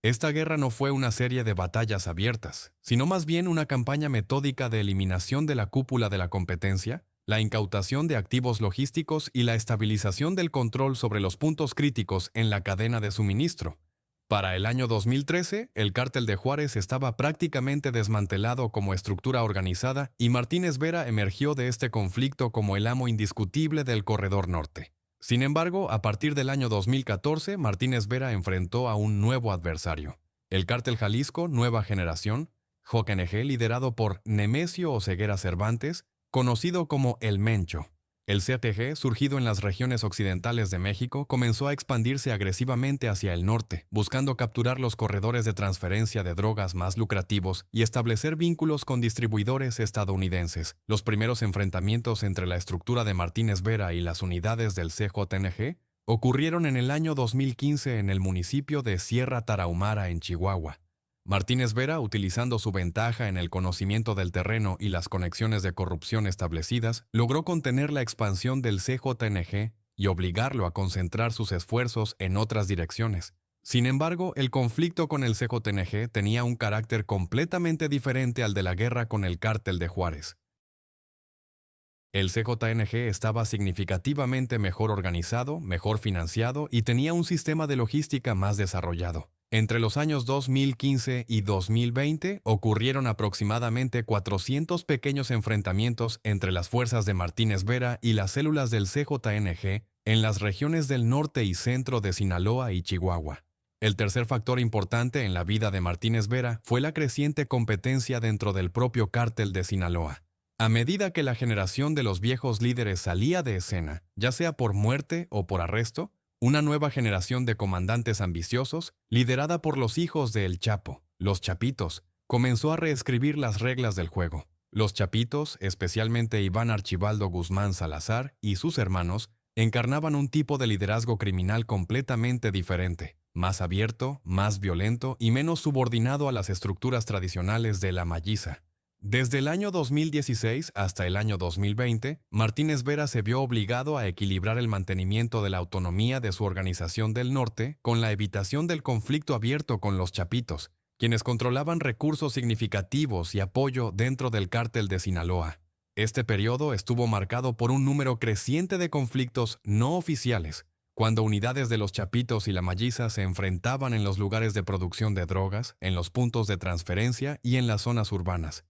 Esta guerra no fue una serie de batallas abiertas, sino más bien una campaña metódica de eliminación de la cúpula de la competencia, la incautación de activos logísticos y la estabilización del control sobre los puntos críticos en la cadena de suministro. Para el año 2013, el Cártel de Juárez estaba prácticamente desmantelado como estructura organizada y Martínez Vera emergió de este conflicto como el amo indiscutible del Corredor Norte. Sin embargo, a partir del año 2014, Martínez Vera enfrentó a un nuevo adversario, el Cártel Jalisco Nueva Generación, JNG, liderado por Nemesio Oseguera Cervantes, conocido como El Mencho. El CTG, surgido en las regiones occidentales de México, comenzó a expandirse agresivamente hacia el norte, buscando capturar los corredores de transferencia de drogas más lucrativos y establecer vínculos con distribuidores estadounidenses. Los primeros enfrentamientos entre la estructura de Martínez Vera y las unidades del CJNG ocurrieron en el año 2015 en el municipio de Sierra Tarahumara, en Chihuahua. Martínez Vera, utilizando su ventaja en el conocimiento del terreno y las conexiones de corrupción establecidas, logró contener la expansión del CJNG y obligarlo a concentrar sus esfuerzos en otras direcciones. Sin embargo, el conflicto con el CJNG tenía un carácter completamente diferente al de la guerra con el Cártel de Juárez. El CJNG estaba significativamente mejor organizado, mejor financiado y tenía un sistema de logística más desarrollado. Entre los años 2015 y 2020 ocurrieron aproximadamente 400 pequeños enfrentamientos entre las fuerzas de Martínez Vera y las células del CJNG en las regiones del norte y centro de Sinaloa y Chihuahua. El tercer factor importante en la vida de Martínez Vera fue la creciente competencia dentro del propio cártel de Sinaloa. A medida que la generación de los viejos líderes salía de escena, ya sea por muerte o por arresto, una nueva generación de comandantes ambiciosos, liderada por los hijos de El Chapo, los Chapitos, comenzó a reescribir las reglas del juego. Los Chapitos, especialmente Iván Archibaldo Guzmán Salazar y sus hermanos, encarnaban un tipo de liderazgo criminal completamente diferente, más abierto, más violento y menos subordinado a las estructuras tradicionales de la Malliza. Desde el año 2016 hasta el año 2020, Martínez Vera se vio obligado a equilibrar el mantenimiento de la autonomía de su organización del norte con la evitación del conflicto abierto con los Chapitos, quienes controlaban recursos significativos y apoyo dentro del cártel de Sinaloa. Este periodo estuvo marcado por un número creciente de conflictos no oficiales, cuando unidades de los Chapitos y la Malliza se enfrentaban en los lugares de producción de drogas, en los puntos de transferencia y en las zonas urbanas.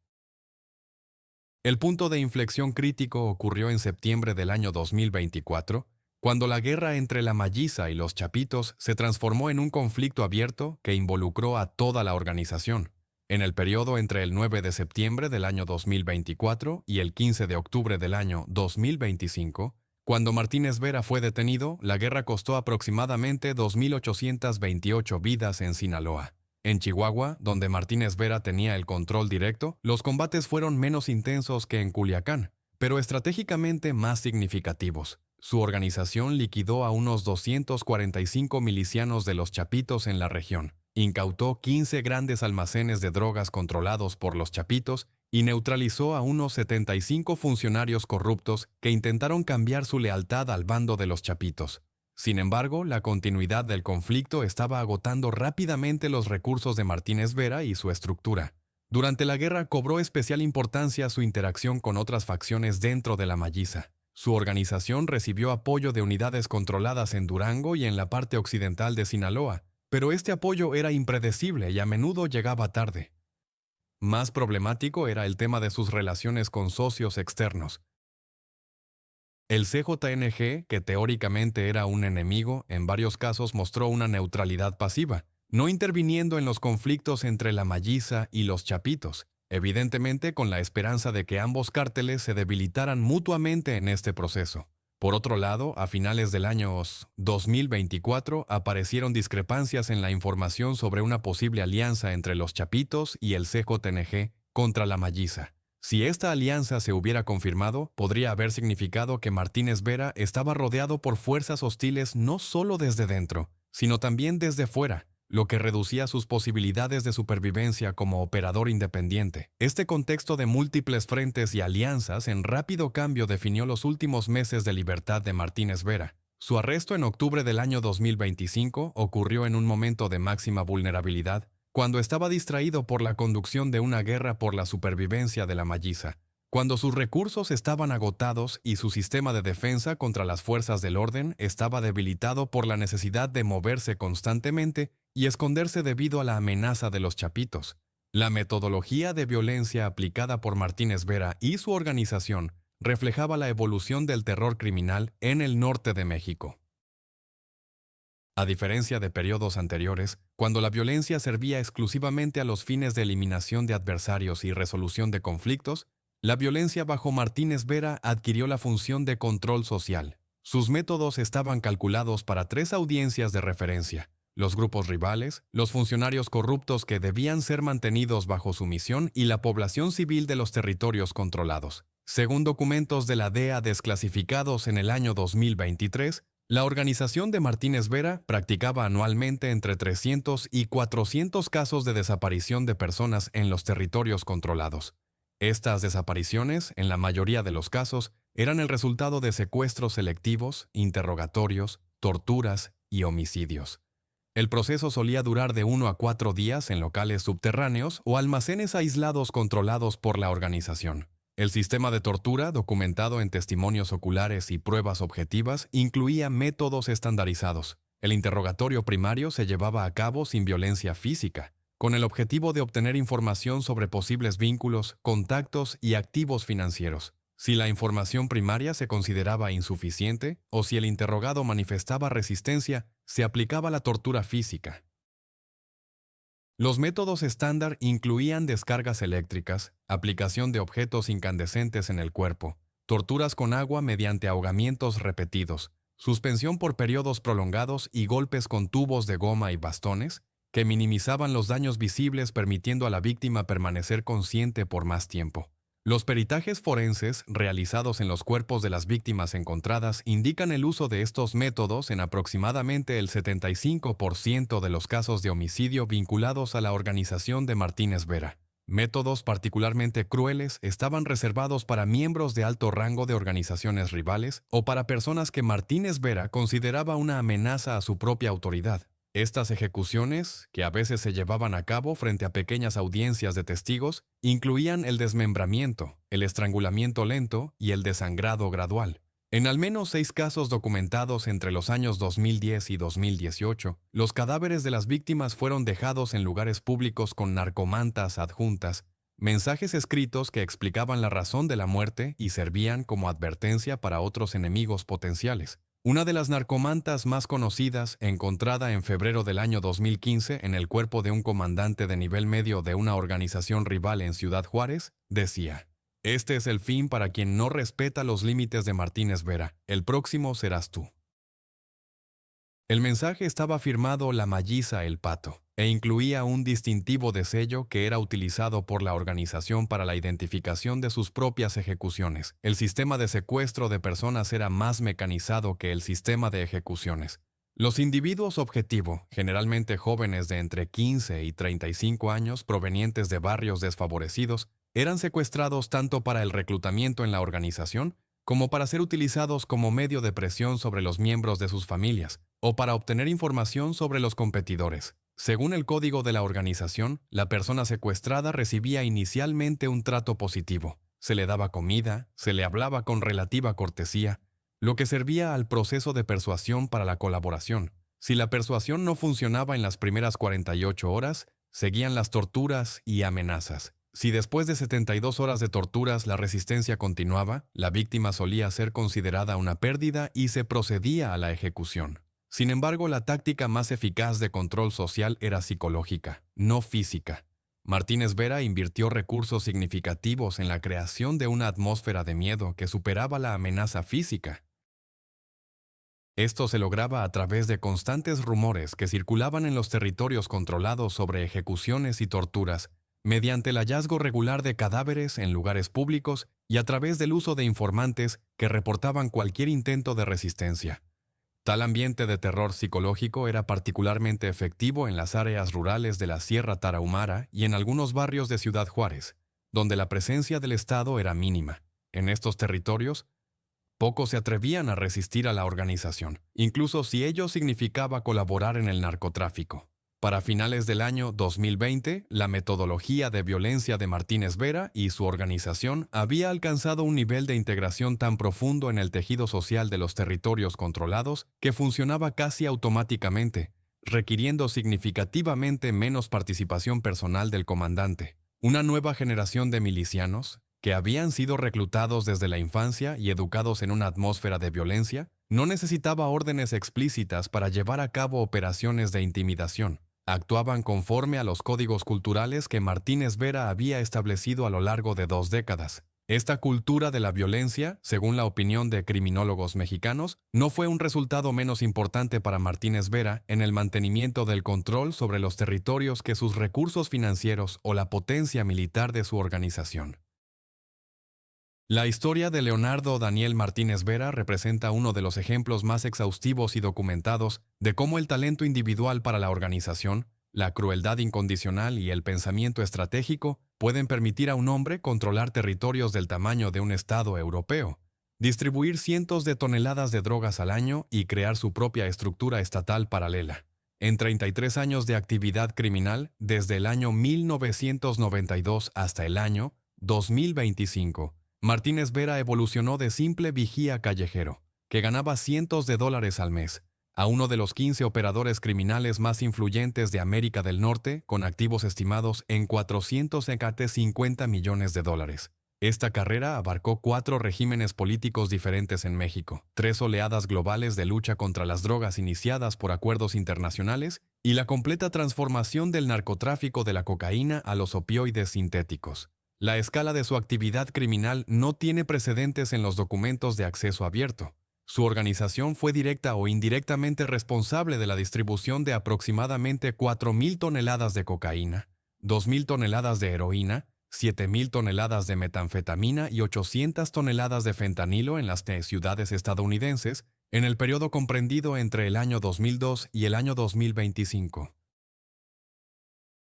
El punto de inflexión crítico ocurrió en septiembre del año 2024, cuando la guerra entre la Malliza y los Chapitos se transformó en un conflicto abierto que involucró a toda la organización. En el periodo entre el 9 de septiembre del año 2024 y el 15 de octubre del año 2025, cuando Martínez Vera fue detenido, la guerra costó aproximadamente 2.828 vidas en Sinaloa. En Chihuahua, donde Martínez Vera tenía el control directo, los combates fueron menos intensos que en Culiacán, pero estratégicamente más significativos. Su organización liquidó a unos 245 milicianos de los Chapitos en la región, incautó 15 grandes almacenes de drogas controlados por los Chapitos y neutralizó a unos 75 funcionarios corruptos que intentaron cambiar su lealtad al bando de los Chapitos. Sin embargo, la continuidad del conflicto estaba agotando rápidamente los recursos de Martínez Vera y su estructura. Durante la guerra cobró especial importancia su interacción con otras facciones dentro de la Malliza. Su organización recibió apoyo de unidades controladas en Durango y en la parte occidental de Sinaloa, pero este apoyo era impredecible y a menudo llegaba tarde. Más problemático era el tema de sus relaciones con socios externos. El CJNG, que teóricamente era un enemigo, en varios casos mostró una neutralidad pasiva, no interviniendo en los conflictos entre la Malliza y los Chapitos, evidentemente con la esperanza de que ambos cárteles se debilitaran mutuamente en este proceso. Por otro lado, a finales del año 2024 aparecieron discrepancias en la información sobre una posible alianza entre los Chapitos y el CJNG contra la Malliza. Si esta alianza se hubiera confirmado, podría haber significado que Martínez Vera estaba rodeado por fuerzas hostiles no solo desde dentro, sino también desde fuera, lo que reducía sus posibilidades de supervivencia como operador independiente. Este contexto de múltiples frentes y alianzas en rápido cambio definió los últimos meses de libertad de Martínez Vera. Su arresto en octubre del año 2025 ocurrió en un momento de máxima vulnerabilidad, cuando estaba distraído por la conducción de una guerra por la supervivencia de la Malliza, cuando sus recursos estaban agotados y su sistema de defensa contra las fuerzas del orden estaba debilitado por la necesidad de moverse constantemente y esconderse debido a la amenaza de los Chapitos. La metodología de violencia aplicada por Martínez Vera y su organización reflejaba la evolución del terror criminal en el norte de México. A diferencia de periodos anteriores, cuando la violencia servía exclusivamente a los fines de eliminación de adversarios y resolución de conflictos, la violencia bajo Martínez Vera adquirió la función de control social. Sus métodos estaban calculados para 3 audiencias de referencia: los grupos rivales, los funcionarios corruptos que debían ser mantenidos bajo sumisión y la población civil de los territorios controlados. Según documentos de la DEA desclasificados en el año 2023, la organización de Martínez Vera practicaba anualmente entre 300 y 400 casos de desaparición de personas en los territorios controlados. Estas desapariciones, en la mayoría de los casos, eran el resultado de secuestros selectivos, interrogatorios, torturas y homicidios. El proceso solía durar de 1 a 4 días en locales subterráneos o almacenes aislados controlados por la organización. El sistema de tortura, documentado en testimonios oculares y pruebas objetivas, incluía métodos estandarizados. El interrogatorio primario se llevaba a cabo sin violencia física, con el objetivo de obtener información sobre posibles vínculos, contactos y activos financieros. Si la información primaria se consideraba insuficiente o si el interrogado manifestaba resistencia, se aplicaba la tortura física. Los métodos estándar incluían descargas eléctricas, aplicación de objetos incandescentes en el cuerpo, torturas con agua mediante ahogamientos repetidos, suspensión por periodos prolongados y golpes con tubos de goma y bastones, que minimizaban los daños visibles permitiendo a la víctima permanecer consciente por más tiempo. Los peritajes forenses realizados en los cuerpos de las víctimas encontradas indican el uso de estos métodos en aproximadamente el 75% de los casos de homicidio vinculados a la organización de Martínez Vera. Métodos particularmente crueles estaban reservados para miembros de alto rango de organizaciones rivales o para personas que Martínez Vera consideraba una amenaza a su propia autoridad. Estas ejecuciones, que a veces se llevaban a cabo frente a pequeñas audiencias de testigos, incluían el desmembramiento, el estrangulamiento lento y el desangrado gradual. En al menos 6 casos documentados entre los años 2010 y 2018, los cadáveres de las víctimas fueron dejados en lugares públicos con narcomantas adjuntas, mensajes escritos que explicaban la razón de la muerte y servían como advertencia para otros enemigos potenciales. Una de las narcomantas más conocidas, encontrada en febrero del año 2015 en el cuerpo de un comandante de nivel medio de una organización rival en Ciudad Juárez, decía: "Este es el fin para quien no respeta los límites de Martínez Vera. El próximo serás tú". El mensaje estaba firmado La Malliza El Pato e incluía un distintivo de sello que era utilizado por la organización para la identificación de sus propias ejecuciones. El sistema de secuestro de personas era más mecanizado que el sistema de ejecuciones. Los individuos objetivo, generalmente jóvenes de entre 15 y 35 años provenientes de barrios desfavorecidos, eran secuestrados tanto para el reclutamiento en la organización como para ser utilizados como medio de presión sobre los miembros de sus familias o para obtener información sobre los competidores. Según el código de la organización, la persona secuestrada recibía inicialmente un trato positivo. Se le daba comida, se le hablaba con relativa cortesía, lo que servía al proceso de persuasión para la colaboración. Si la persuasión no funcionaba en las primeras 48 horas, seguían las torturas y amenazas. Si después de 72 horas de torturas la resistencia continuaba, la víctima solía ser considerada una pérdida y se procedía a la ejecución. Sin embargo, la táctica más eficaz de control social era psicológica, no física. Martínez Vera invirtió recursos significativos en la creación de una atmósfera de miedo que superaba la amenaza física. Esto se lograba a través de constantes rumores que circulaban en los territorios controlados sobre ejecuciones y torturas, mediante el hallazgo regular de cadáveres en lugares públicos y a través del uso de informantes que reportaban cualquier intento de resistencia. Tal ambiente de terror psicológico era particularmente efectivo en las áreas rurales de la Sierra Tarahumara y en algunos barrios de Ciudad Juárez, donde la presencia del Estado era mínima. En estos territorios, pocos se atrevían a resistir a la organización, incluso si ello significaba colaborar en el narcotráfico. Para finales del año 2020, la metodología de violencia de Martínez Vera y su organización había alcanzado un nivel de integración tan profundo en el tejido social de los territorios controlados que funcionaba casi automáticamente, requiriendo significativamente menos participación personal del comandante. Una nueva generación de milicianos, que habían sido reclutados desde la infancia y educados en una atmósfera de violencia, no necesitaba órdenes explícitas para llevar a cabo operaciones de intimidación. Actuaban conforme a los códigos culturales que Martínez Vera había establecido a lo largo de 2 décadas. Esta cultura de la violencia, según la opinión de criminólogos mexicanos, no fue un resultado menos importante para Martínez Vera en el mantenimiento del control sobre los territorios que sus recursos financieros o la potencia militar de su organización. La historia de Leonardo Daniel Martínez Vera representa uno de los ejemplos más exhaustivos y documentados de cómo el talento individual para la organización, la crueldad incondicional y el pensamiento estratégico pueden permitir a un hombre controlar territorios del tamaño de un estado europeo, distribuir cientos de toneladas de drogas al año y crear su propia estructura estatal paralela. En 33 años de actividad criminal, desde el año 1992 hasta el año 2025, Martínez Vera evolucionó de simple vigía callejero, que ganaba cientos de dólares al mes, a uno de los 15 operadores criminales más influyentes de América del Norte, con activos estimados en 450 millones de dólares. Esta carrera abarcó 4 regímenes políticos diferentes en México, 3 oleadas globales de lucha contra las drogas iniciadas por acuerdos internacionales y la completa transformación del narcotráfico de la cocaína a los opioides sintéticos. La escala de su actividad criminal no tiene precedentes en los documentos de acceso abierto. Su organización fue directa o indirectamente responsable de la distribución de aproximadamente 4.000 toneladas de cocaína, 2.000 toneladas de heroína, 7.000 toneladas de metanfetamina y 800 toneladas de fentanilo en las ciudades estadounidenses en el periodo comprendido entre el año 2002 y el año 2025.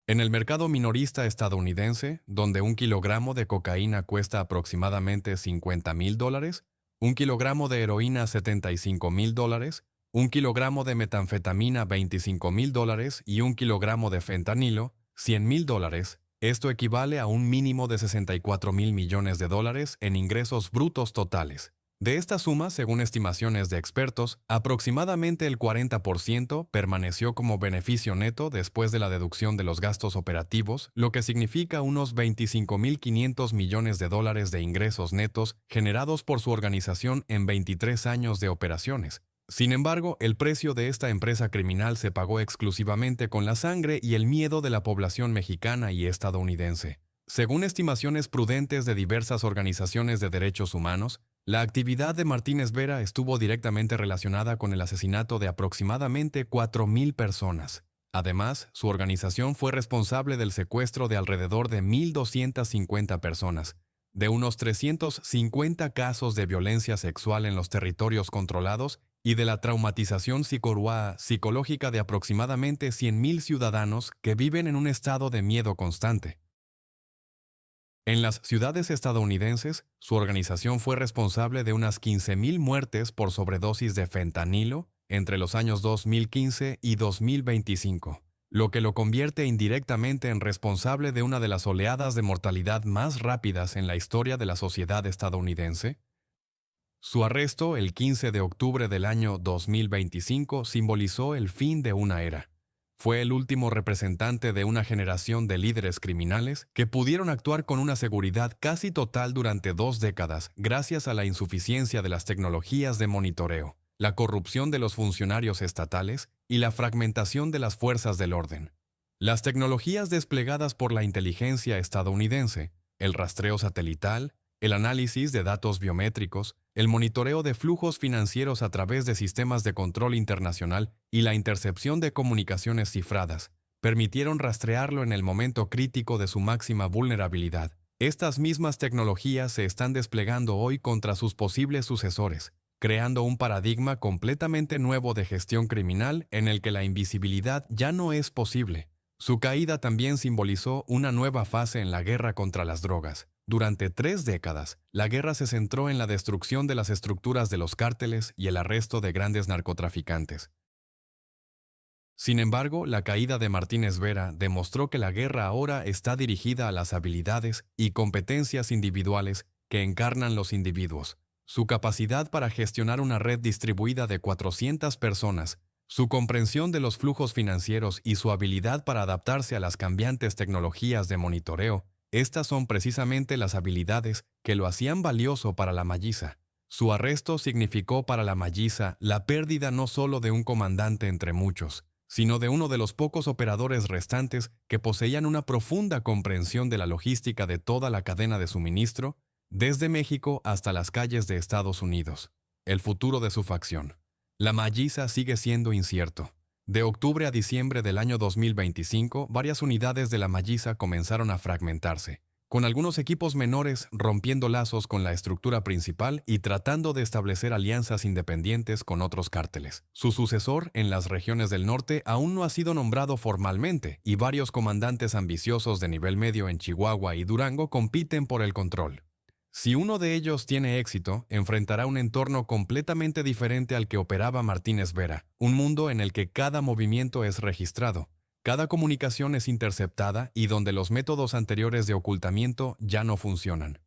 En el mercado minorista estadounidense, donde un kilogramo de cocaína cuesta aproximadamente $50,000, un kilogramo de heroína $75,000, un kilogramo de metanfetamina $25,000 y un kilogramo de fentanilo $100,000, esto equivale a un mínimo de $64,000 millones en ingresos brutos totales. De esta suma, según estimaciones de expertos, aproximadamente el 40% permaneció como beneficio neto después de la deducción de los gastos operativos, lo que significa unos 25.500 millones de dólares de ingresos netos generados por su organización en 23 años de operaciones. Sin embargo, el precio de esta empresa criminal se pagó exclusivamente con la sangre y el miedo de la población mexicana y estadounidense. Según estimaciones prudentes de diversas organizaciones de derechos humanos, la actividad de Martínez Vera estuvo directamente relacionada con el asesinato de aproximadamente 4.000 personas. Además, su organización fue responsable del secuestro de alrededor de 1.250 personas, de unos 350 casos de violencia sexual en los territorios controlados y de la traumatización psicológica de aproximadamente 100.000 ciudadanos que viven en un estado de miedo constante. En las ciudades estadounidenses, su organización fue responsable de unas 15.000 muertes por sobredosis de fentanilo entre los años 2015 y 2025, lo que lo convierte indirectamente en responsable de una de las oleadas de mortalidad más rápidas en la historia de la sociedad estadounidense. Su arresto el 15 de octubre del año 2025 simbolizó el fin de una era. Fue el último representante de una generación de líderes criminales que pudieron actuar con una seguridad casi total durante 2 décadas gracias a la insuficiencia de las tecnologías de monitoreo, la corrupción de los funcionarios estatales y la fragmentación de las fuerzas del orden. Las tecnologías desplegadas por la inteligencia estadounidense, el rastreo satelital, el análisis de datos biométricos, el monitoreo de flujos financieros a través de sistemas de control internacional y la intercepción de comunicaciones cifradas, permitieron rastrearlo en el momento crítico de su máxima vulnerabilidad. Estas mismas tecnologías se están desplegando hoy contra sus posibles sucesores, creando un paradigma completamente nuevo de gestión criminal en el que la invisibilidad ya no es posible. Su caída también simbolizó una nueva fase en la guerra contra las drogas. Durante 3 décadas, la guerra se centró en la destrucción de las estructuras de los cárteles y el arresto de grandes narcotraficantes. Sin embargo, la caída de Martínez Vera demostró que la guerra ahora está dirigida a las habilidades y competencias individuales que encarnan los individuos. Su capacidad para gestionar una red distribuida de 400 personas, su comprensión de los flujos financieros y su habilidad para adaptarse a las cambiantes tecnologías de monitoreo. Estas son precisamente las habilidades que lo hacían valioso para la Malliza. Su arresto significó para la Malliza la pérdida no solo de un comandante entre muchos, sino de uno de los pocos operadores restantes que poseían una profunda comprensión de la logística de toda la cadena de suministro, desde México hasta las calles de Estados Unidos. El futuro de su facción. La Malliza sigue siendo incierto. De octubre a diciembre del año 2025, varias unidades de la Malliza comenzaron a fragmentarse, con algunos equipos menores rompiendo lazos con la estructura principal y tratando de establecer alianzas independientes con otros cárteles. Su sucesor en las regiones del norte aún no ha sido nombrado formalmente y varios comandantes ambiciosos de nivel medio en Chihuahua y Durango compiten por el control. Si uno de ellos tiene éxito, enfrentará un entorno completamente diferente al que operaba Martínez Vera, un mundo en el que cada movimiento es registrado, cada comunicación es interceptada y donde los métodos anteriores de ocultamiento ya no funcionan.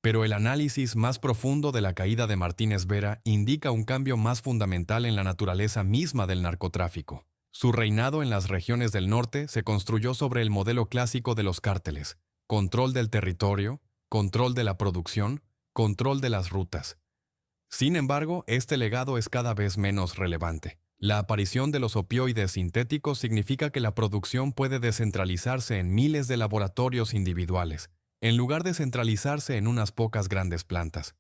Pero el análisis más profundo de la caída de Martínez Vera indica un cambio más fundamental en la naturaleza misma del narcotráfico. Su reinado en las regiones del norte se construyó sobre el modelo clásico de los cárteles: control del territorio, control de la producción, control de las rutas. Sin embargo, este legado es cada vez menos relevante. La aparición de los opioides sintéticos significa que la producción puede descentralizarse en miles de laboratorios individuales, en lugar de centralizarse en unas pocas grandes plantas.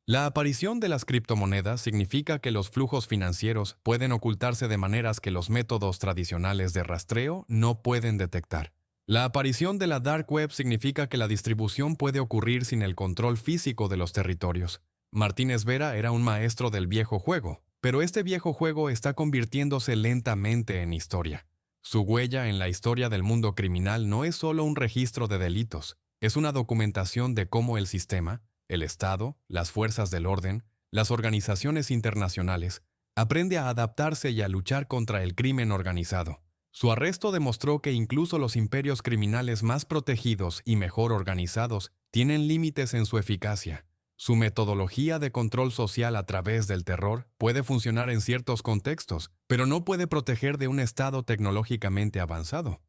La aparición de las criptomonedas significa que los flujos financieros pueden ocultarse de maneras que los métodos tradicionales de rastreo no pueden detectar. La aparición de la Dark Web significa que la distribución puede ocurrir sin el control físico de los territorios. Martínez Vera era un maestro del viejo juego, pero este viejo juego está convirtiéndose lentamente en historia. Su huella en la historia del mundo criminal no es solo un registro de delitos, es una documentación de cómo el sistema, el Estado, las fuerzas del orden, las organizaciones internacionales, aprende a adaptarse y a luchar contra el crimen organizado. Su arresto demostró que incluso los imperios criminales más protegidos y mejor organizados tienen límites en su eficacia. Su metodología de control social a través del terror puede funcionar en ciertos contextos, pero no puede proteger de un Estado tecnológicamente avanzado.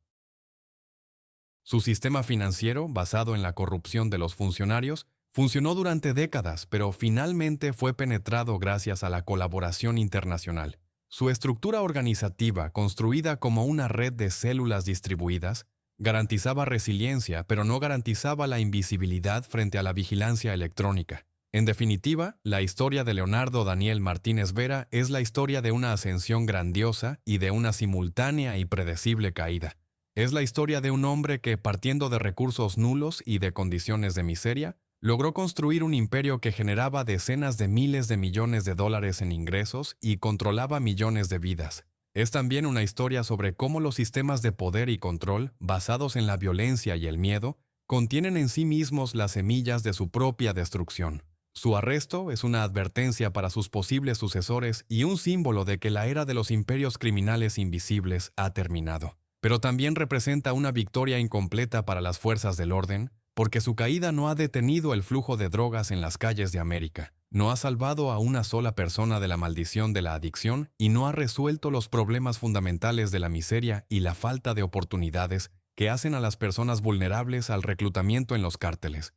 Su sistema financiero, basado en la corrupción de los funcionarios, funcionó durante décadas, pero finalmente fue penetrado gracias a la colaboración internacional. Su estructura organizativa, construida como una red de células distribuidas, garantizaba resiliencia, pero no garantizaba la invisibilidad frente a la vigilancia electrónica. En definitiva, la historia de Leonardo Daniel Martínez Vera es la historia de una ascensión grandiosa y de una simultánea y predecible caída. Es la historia de un hombre que, partiendo de recursos nulos y de condiciones de miseria, logró construir un imperio que generaba decenas de miles de millones de dólares en ingresos y controlaba millones de vidas. Es también una historia sobre cómo los sistemas de poder y control, basados en la violencia y el miedo, contienen en sí mismos las semillas de su propia destrucción. Su arresto es una advertencia para sus posibles sucesores y un símbolo de que la era de los imperios criminales invisibles ha terminado. Pero también representa una victoria incompleta para las fuerzas del orden, porque su caída no ha detenido el flujo de drogas en las calles de América, no ha salvado a una sola persona de la maldición de la adicción y no ha resuelto los problemas fundamentales de la miseria y la falta de oportunidades que hacen a las personas vulnerables al reclutamiento en los cárteles.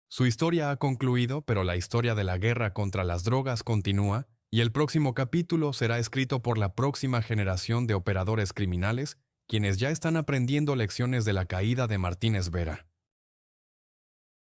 Su historia ha concluido, pero la historia de la guerra contra las drogas continúa, y el próximo capítulo será escrito por la próxima generación de operadores criminales, quienes ya están aprendiendo lecciones de la caída de Martínez Vera.